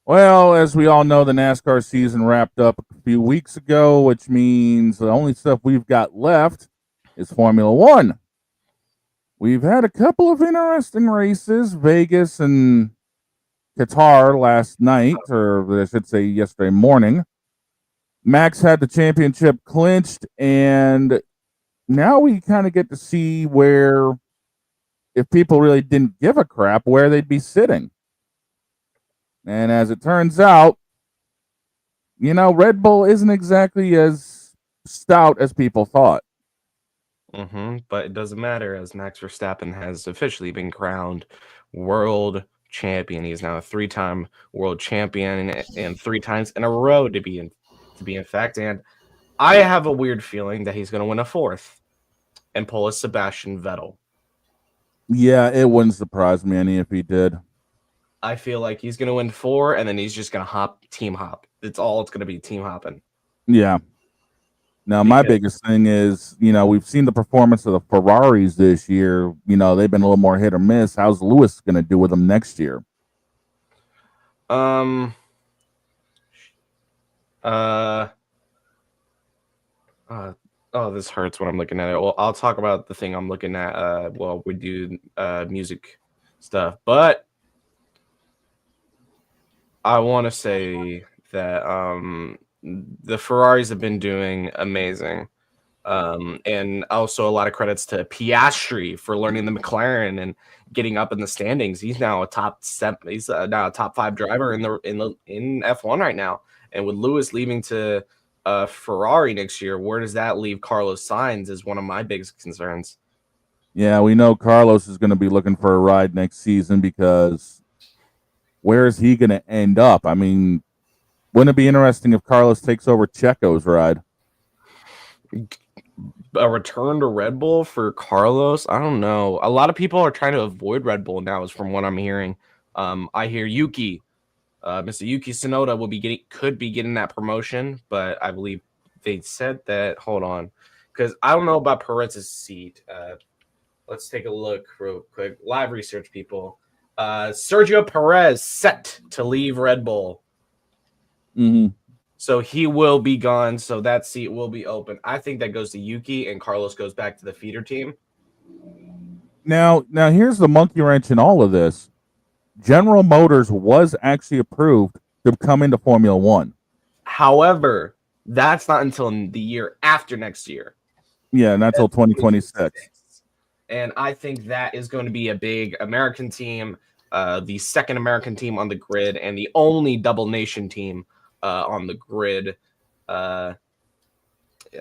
Well, as we all know, the NASCAR season wrapped up a few weeks ago, which means the only stuff we've got left is Formula One. We've had a couple of interesting races, Vegas and Qatar last night, or I should say yesterday morning. Max had the championship clinched, and now we kind of get to see where, if people really didn't give a crap, where they'd be sitting. And as it turns out, Red Bull isn't exactly as stout as people thought. But it doesn't matter, as Max Verstappen has officially been crowned world champion. He's now a 3-time world champion and 3 times in a row to be in fact. And I have a weird feeling that he's going to win a 4th and pull a Sebastian Vettel. Yeah, it wouldn't surprise me any if he did. I feel like he's going to win 4, and then he's just going to team hop. It's going to be team hopping. Yeah. Now, my biggest thing is, we've seen the performance of the Ferraris this year. They've been a little more hit or miss. How's Lewis going to do with them next year? This hurts when I'm looking at it. Well, I'll talk about the thing I'm looking at while we do music stuff. But I want to say that the Ferraris have been doing amazing. And also a lot of credits to Piastri for learning the McLaren and getting up in the standings. He's now a top 5 driver in F1 right now. And with Lewis leaving to Ferrari next year, where does that leave Carlos Sainz is one of my biggest concerns. Yeah, we know Carlos is going to be looking for a ride next season because where is he going to end up? I mean, wouldn't it be interesting if Carlos takes over Checo's ride? A return to Red Bull for Carlos? I don't know. A lot of people are trying to avoid Red Bull now, is from what I'm hearing. I hear Mr. Yuki Tsunoda could be getting that promotion, but I believe they said that. Hold on, because I don't know about Perez's seat. Let's take a look real quick. Live research, people. Sergio Perez set to leave Red Bull. Mm-hmm. So he will be gone. So that seat will be open. I think that goes to Yuki, and Carlos goes back to the feeder team. Now here's the monkey wrench in all of this. General Motors was actually approved to come into Formula One. However, that's not until the year after next year. Yeah, not until 2026. And I think that is going to be a big American team, the second American team on the grid, and the only double nation team on the grid.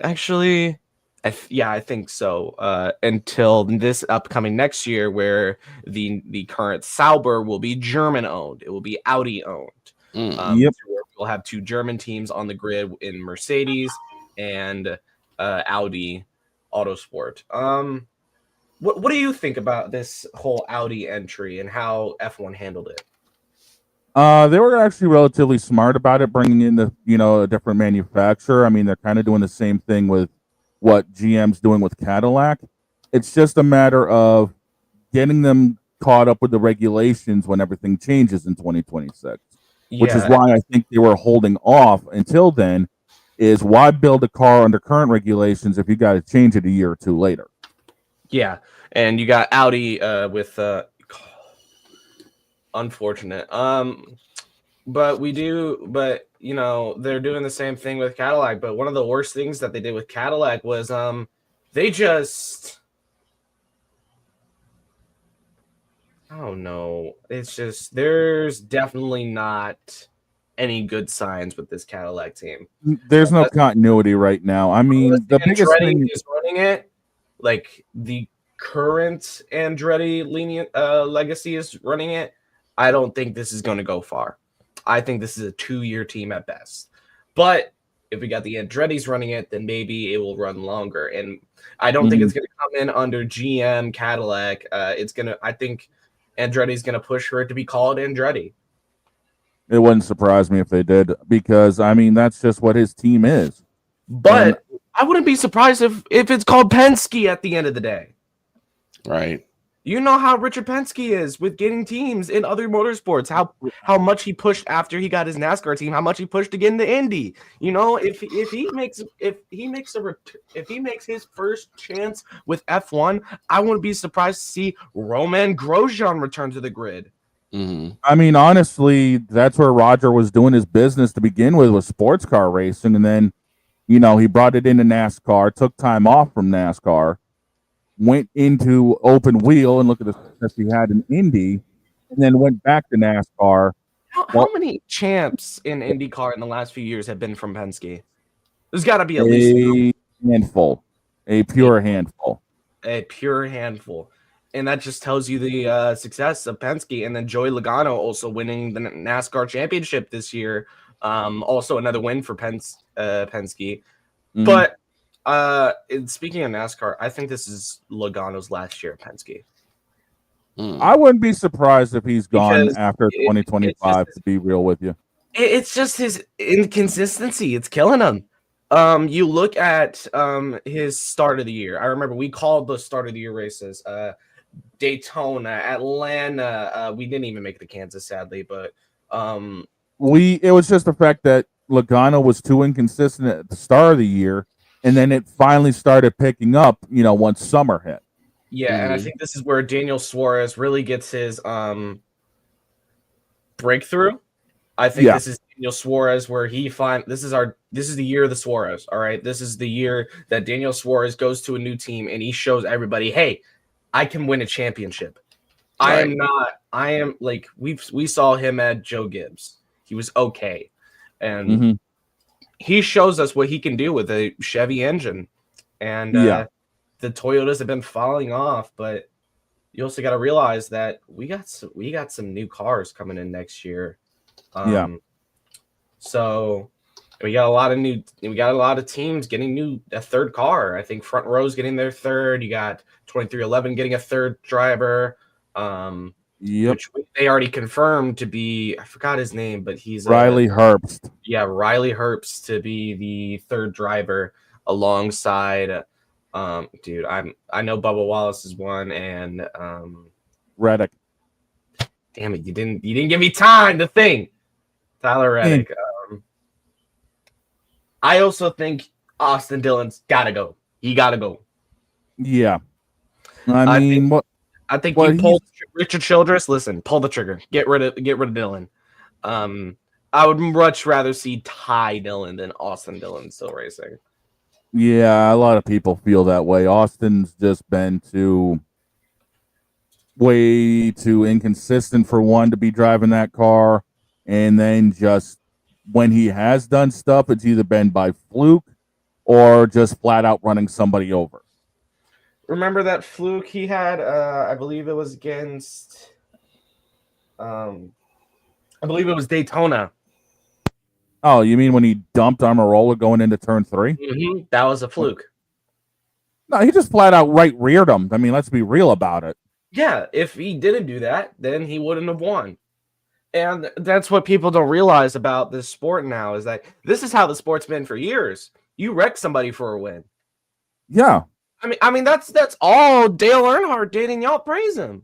Actually, I think so. Until this upcoming next year, where the current Sauber will be German owned, it will be Audi owned. Yep. We'll have 2 German teams on the grid in Mercedes and Audi Autosport. What do you think about this whole Audi entry and how F1 handled it? They were actually relatively smart about it, bringing in a different manufacturer. I mean, they're kind of doing the same thing with what GM's doing with Cadillac. It's just a matter of getting them caught up with the regulations when everything changes in 2026, which is why I think they were holding off until then. Is why build a car under current regulations if you got to change it a year or 2 later? Yeah, and you got Audi with unfortunate. But they're doing the same thing with Cadillac. But one of the worst things that they did with Cadillac was they just, I don't know. It's just there's definitely not any good signs with this Cadillac team. There's no continuity right now. I mean, the biggest thing is running it. Like the current Andretti legacy is running it. I don't think this is going to go far. I think this is a 2-year team at best. But if we got the Andretti's running it, then maybe it will run longer. And I don't think it's going to come in under GM Cadillac. I think Andretti's going to push for it to be called Andretti. It wouldn't surprise me if they did, because I mean that's just what his team is. But I wouldn't be surprised if it's called Penske at the end of the day. Right. You know how Richard Penske is with getting teams in other motorsports. How much he pushed after he got his NASCAR team. How much he pushed to get into Indy. You know, if he makes his first chance with F1, I wouldn't be surprised to see Roman Grosjean return to the grid. Mm-hmm. I mean, honestly, that's where Roger was doing his business to begin with sports car racing, and then, he brought it into NASCAR, took time off from NASCAR, went into open wheel, and look at the success he had in Indy, and then went back to NASCAR How many champs in IndyCar in the last few years have been from Penske? There's got to be at least a handful, a pure handful. a pure handful. And that just tells you the success of Penske. And then Joey Logano also winning the NASCAR championship this year. Also another win for Penske. Mhm. But speaking of NASCAR, I think this is Logano's last year at Penske. I wouldn't be surprised if he's gone Because after 2025, to be real with you. It's just his inconsistency. It's killing him. You look at his start of the year. I remember we called the start of the year races. Daytona, Atlanta. We didn't even make the Kansas, sadly, but It was just the fact that Logano was too inconsistent at the start of the year, and then it finally started picking up, once summer hit. yeah, and I think this is where Daniel Suarez really gets his breakthrough. I think this is Daniel Suarez where this is the year of the Suarez. All right. This is the year that Daniel Suarez goes to a new team and he shows everybody, hey, I can win a championship. Right. I am like we saw him at Joe Gibbs. He was okay. And Mhm. he shows us what he can do with a Chevy engine. And the Toyotas have been falling off, but you also got to realize that we got some new cars coming in next year. So we got a lot of teams getting a third car. I think Front Row's getting their third. You got 2311 getting a third driver. Which they already confirmed to be, I forgot his name, but he's Riley Herbst. Yeah, Riley Herbst to be the third driver alongside dude, I know Bubba Wallace is one, and Reddick. Damn it, you didn't give me time to think. Tyler Reddick. I also think Austin Dillon's gotta go. He gotta go. Yeah. I mean, I think you pull Richard Childress. Listen, pull the trigger. Get rid of Dillon. I would much rather see Ty Dillon than Austin Dillon still racing. Yeah, a lot of people feel that way. Austin's just been way too inconsistent for one to be driving that car, and then just when he has done stuff, it's either been by fluke or just flat out running somebody over. Remember that fluke he had? I believe it was against. I believe it was Daytona. Oh, you mean when he dumped Almirola going into turn 3? Mm-hmm. That was a fluke. No, he just flat out reared him. I mean, let's be real about it. Yeah, if he didn't do that, then he wouldn't have won. And that's what people don't realize about this sport now is that this is how the sport's been for years. You wreck somebody for a win. Yeah. I mean that's all Dale Earnhardt did, and y'all praise him.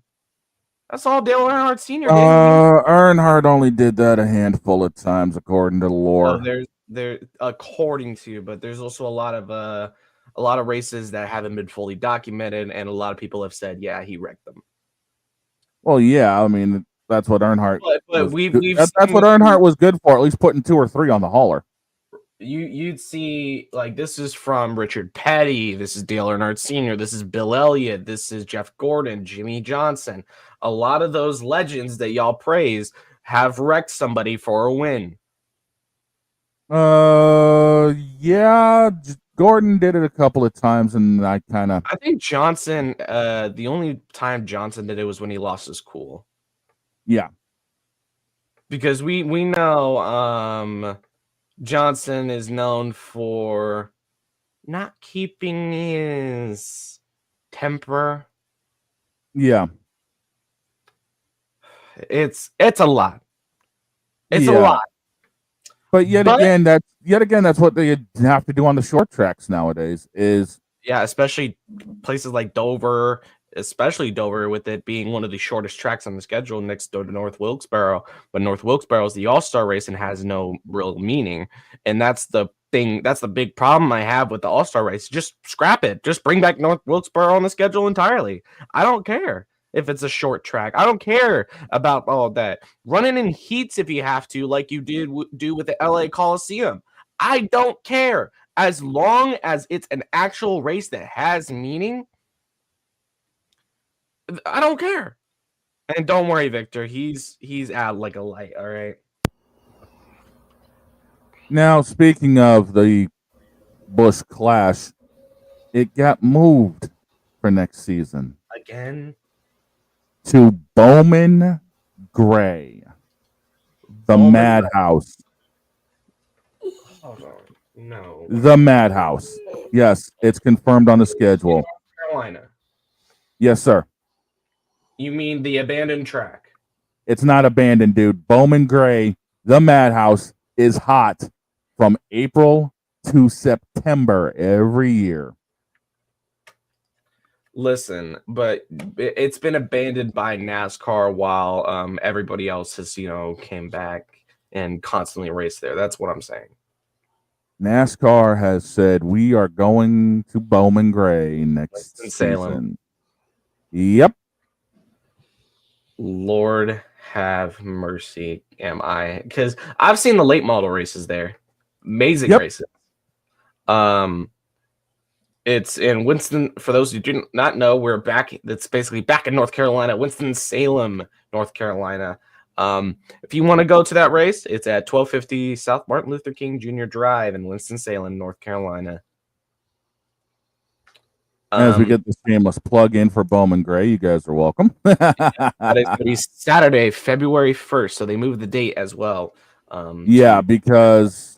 That's all Dale Earnhardt Sr. did. Earnhardt only did that a handful of times, according to the lore. There, according to, but there's also a lot of races that haven't been fully documented, and a lot of people have said, yeah, he wrecked them. Well, yeah, I mean that's what Earnhardt. But that's what Earnhardt was good for. At least putting 2 or 3 on the hauler. You'd see like this is from Richard Petty, this is Dale Earnhardt Sr., this is Bill Elliott, this is Jeff Gordon, Jimmy Johnson. A lot of those legends that y'all praise have wrecked somebody for a win. Yeah, Gordon did it a couple of times, and I think Johnson. The only time Johnson did it was when he lost his cool. Yeah, because we know Johnson is known for not keeping his temper. Yeah. It's a lot. It's a lot. But yet again, that's what they have to do on the short tracks nowadays. Especially places like Dover, especially Dover, with it being one of the shortest tracks on the schedule next door to North Wilkesboro. But North Wilkesboro is the All-Star race and has no real meaning. And that's the thing. That's the big problem I have with the All-Star race. Just scrap it. Just bring back North Wilkesboro on the schedule entirely. I don't care if it's a short track. I don't care about all of that. Run it in heats if you have to, like you did do with the LA Coliseum. I don't care. As long as it's an actual race that has meaning, I don't care. And don't worry, Victor. He's out like a light, all right? Now, speaking of the Busch Clash, it got moved for next season Again? to Bowman Gray, the Bowman Madhouse. Hold on. No. The Madhouse. Yes, it's confirmed on the schedule. North Carolina. Yes, sir. You mean the abandoned track? It's not abandoned, dude. Bowman Gray, the Madhouse, is hot from April to September every year. Listen, but it's been abandoned by NASCAR while everybody else has, came back and constantly raced there. That's what I'm saying. NASCAR has said we are going to Bowman Gray next season. Yep. Lord have mercy, am I? Because I've seen the late model races there. Amazing races. It's in Winston. For those who do not know, we're back. That's basically back in North Carolina, Winston-Salem, North Carolina. If you want to go to that race, it's at 1250 South Martin Luther King Jr. Drive in Winston-Salem, North Carolina. As we get this shameless plug in for Bowman Gray, you guys are welcome. That is going to be Saturday, February 1st. So they moved the date as well. Yeah, because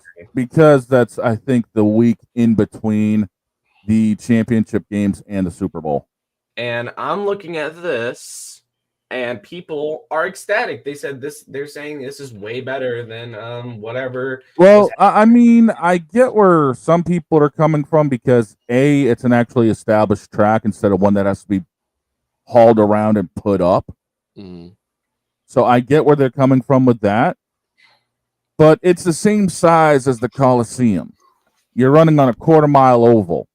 that's, I think, the week in between the championship games and the Super Bowl. And I'm looking at this, and people are ecstatic. They said this. They're saying this is way better than whatever. Well, I mean, I get where some people are coming from because A, it's an actually established track instead of one that has to be hauled around and put up. So I get where they're coming from with that. But it's the same size as the Coliseum. You're running on a quarter-mile oval.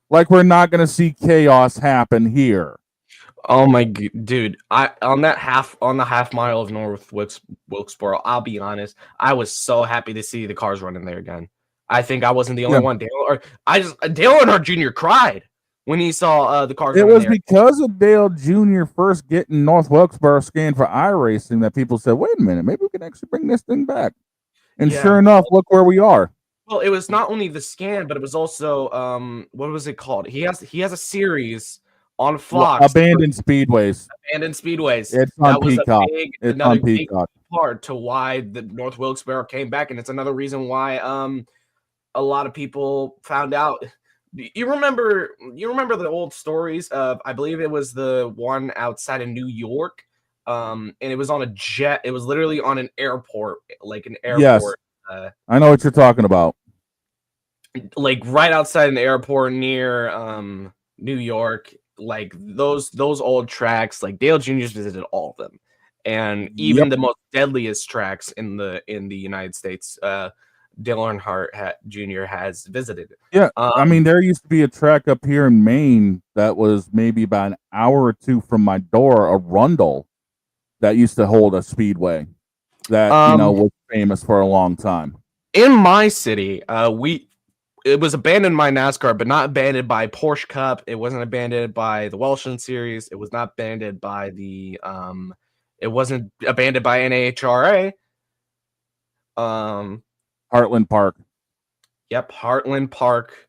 Like, we're not going to see chaos happen here. Oh my dude! On the half mile of North Wilkesboro, I'll be honest, I was so happy to see the cars running there again. I think I wasn't the only one. Dale Earnhardt Jr. cried when he saw the cars. It was there. because of Dale Jr. first getting North Wilkesboro scanned for iRacing that people said, "Wait a minute, maybe we can actually bring this thing back." And sure enough, look where we are. Well, it was not only the scan, but it was also what was it called? He has a series on Fox. Abandoned Speedways. Abandoned Speedways. It's on Peacock. It's another big part to why the North Wilkesboro came back, and it's another reason why a lot of people found out. You remember the old stories of, I believe it was the one outside of New York, and it was on a jet. It was literally on an airport, like an airport. Yes. I know what you're talking about. Like right outside an airport near New York, like those old tracks. Like Dale Jr.'s visited all of them, and even the most deadliest tracks in the United States, Dale Earnhardt Jr. has visited. Yeah, I mean, there used to be a track up here in Maine that was maybe about an hour or two from my door, a Rundle, that used to hold a speedway that was famous for a long time. In my city, it was abandoned by NASCAR, but not abandoned by Porsche Cup. It wasn't abandoned by the Welshland Series. It was not abandoned by the it wasn't abandoned by NHRA. Heartland Park. Yep, Heartland Park.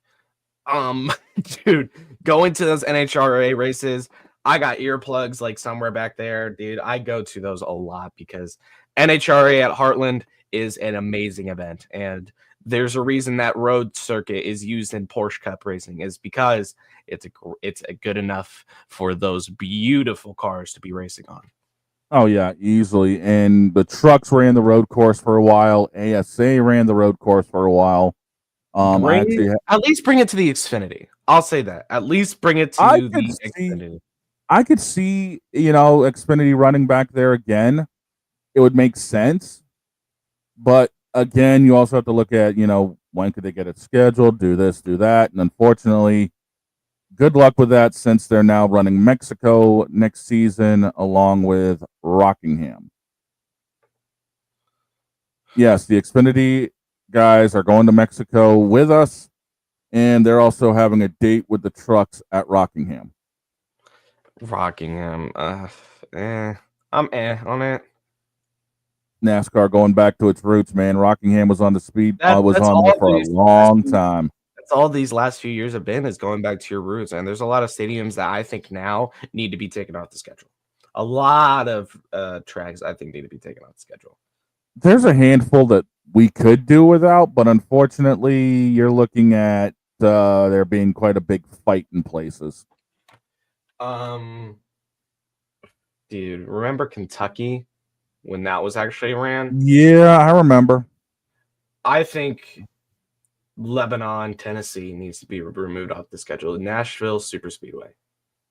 Dude, going to those NHRA races, I got earplugs like somewhere back there, dude. I go to those a lot because NHRA at Heartland is an amazing event, and there's a reason that road circuit is used in Porsche Cup racing is because it's a good enough for those beautiful cars to be racing on. Oh yeah, easily. And the trucks ran the road course for a while. ASA ran the road course for a while. At least bring it to the Xfinity. I'll say that. At least bring it to the Xfinity. I could see, Xfinity running back there again. It would make sense. But again, you also have to look at, when could they get it scheduled, do this, do that. And unfortunately, good luck with that since they're now running Mexico next season along with Rockingham. Yes, the Xfinity guys are going to Mexico with us, and they're also having a date with the trucks at Rockingham. I'm on it. NASCAR going back to its roots, man. Rockingham was on the speed. Was That's on there all for a these long time. That's all these last few years have been, is going back to your roots. And there's a lot of stadiums that I think now need to be taken off the schedule. A lot of tracks I think need to be taken off the schedule. There's a handful that we could do without, but unfortunately, you're looking at there being quite a big fight in places. Dude, remember Kentucky when that was actually ran? Yeah, I remember. I think Lebanon, Tennessee needs to be removed off the schedule. Nashville Superspeedway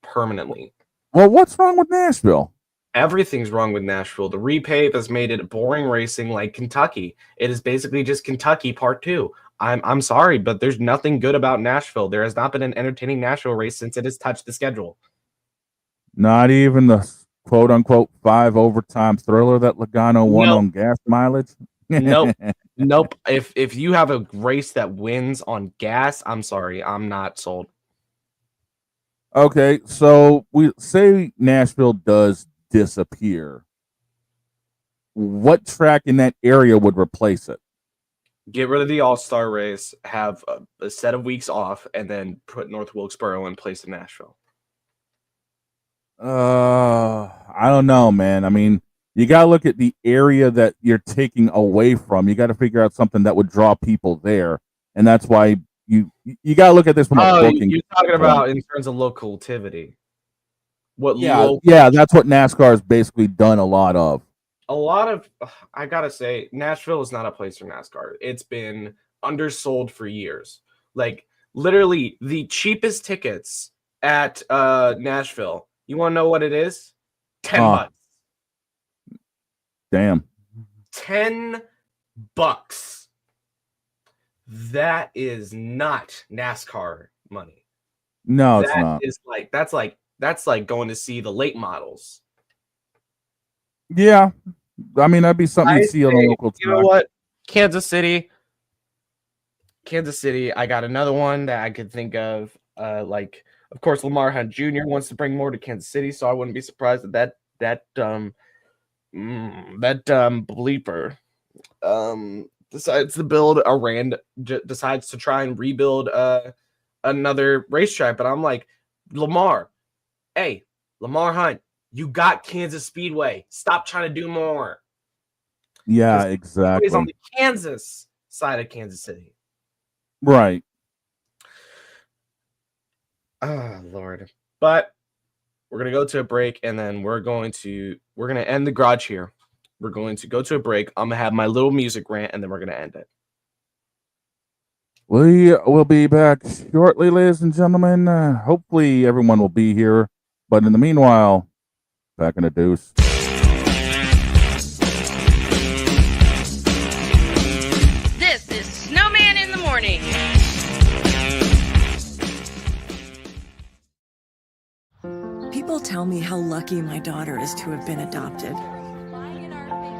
permanently. Well, what's wrong with Nashville? Everything's wrong with Nashville. The repave has made it boring racing like Kentucky. It is basically just Kentucky Part 2. I'm sorry, but there's nothing good about Nashville. There has not been an entertaining Nashville race since it has touched the schedule. Not even the quote unquote 5 overtime thriller that Logano won on gas mileage. Nope. Nope. If you have a race that wins on gas, I'm sorry, I'm not sold. Okay, so we say Nashville does disappear. What track in that area would replace it? Get rid of the All-Star race, have a set of weeks off, and then put North Wilkesboro in place of Nashville. I don't know, man. I mean, you got to look at the area that you're taking away from. You got to figure out something that would draw people there, and that's why you got to look at this from a booking. You're talking about in terms of locativity. Yeah, that's what NASCAR has basically done a lot of. I gotta say, Nashville is not a place for NASCAR. It's been undersold for years. Like literally, the cheapest tickets at Nashville. You want to know what it is? $10. Damn. $10. That is not NASCAR money. No, it's not. That's like going to see the late models. Yeah, I mean that'd be something you see on a local track. You know what? Kansas City. I got another one that I could think of. Of course, Lamar Hunt Jr. wants to bring more to Kansas City, so I wouldn't be surprised that bleeper decides to build decides to try and rebuild another racetrack. But I'm like, Lamar Hunt, you got Kansas Speedway. Stop trying to do more. Yeah, exactly. It's on the Kansas side of Kansas City. Right. Oh, Lord. But we're going to go to a break, and then we're going to end the garage here. We're going to go to a break. I'm going to have my little music rant, and then we're going to end it. We will be back shortly, ladies and gentlemen. Hopefully everyone will be here. But in the meanwhile, back in the deuce. This is Snowman in the morning. People tell me how lucky my daughter is to have been adopted.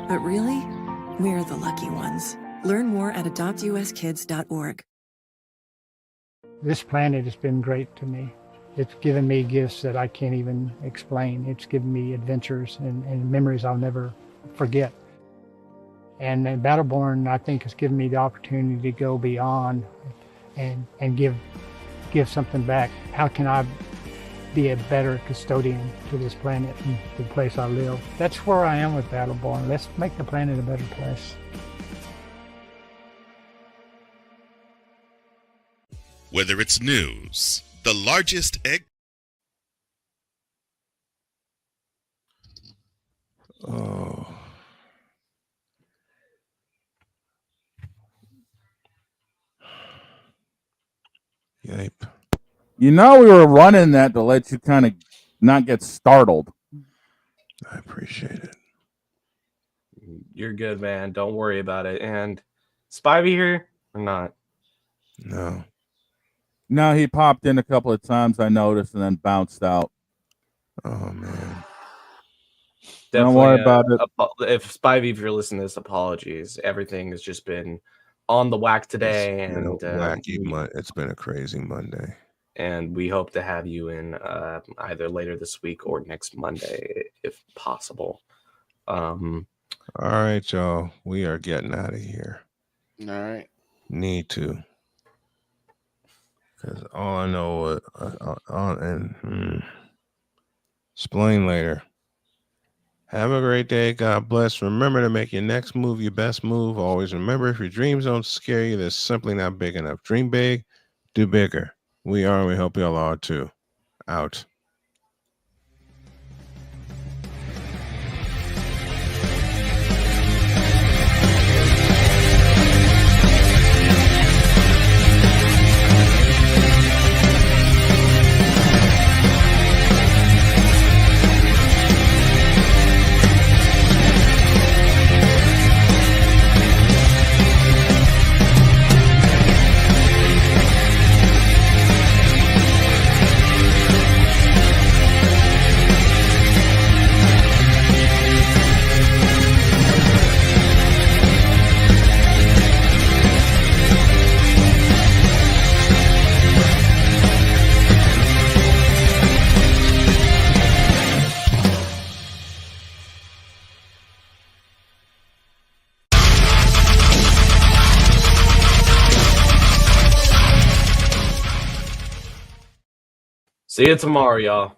But really, we're the lucky ones. Learn more at adoptuskids.org. This planet has been great to me. It's given me gifts that I can't even explain. It's given me adventures and memories I'll never forget. And Battleborn, I think, has given me the opportunity to go beyond and give something back. How can I be a better custodian to this planet and the place I live? That's where I am with Battleborn. Let's make the planet a better place. Whether it's news, the largest egg. Oh. Yipe. You know we were running that to let you kind of not get startled. I appreciate it. You're good, man. Don't worry about it. And Spivey here or not? No. No, he popped in a couple of times, I noticed, and then bounced out. Oh, man. Definitely, don't worry about it. If Spivey, if you're listening to this, apologies. Everything has just been on the whack today. It's been a crazy Monday. And we hope to have you in either later this week or next Monday, if possible. All right, y'all. We are getting out of here. All right. Need to. Because all I know explain later. Have a great day. God bless. Remember to make your next move your best move. Always remember, if your dreams don't scare you, they're simply not big enough. Dream big, do bigger. We are, and we hope you all are too. Out. See you tomorrow, y'all.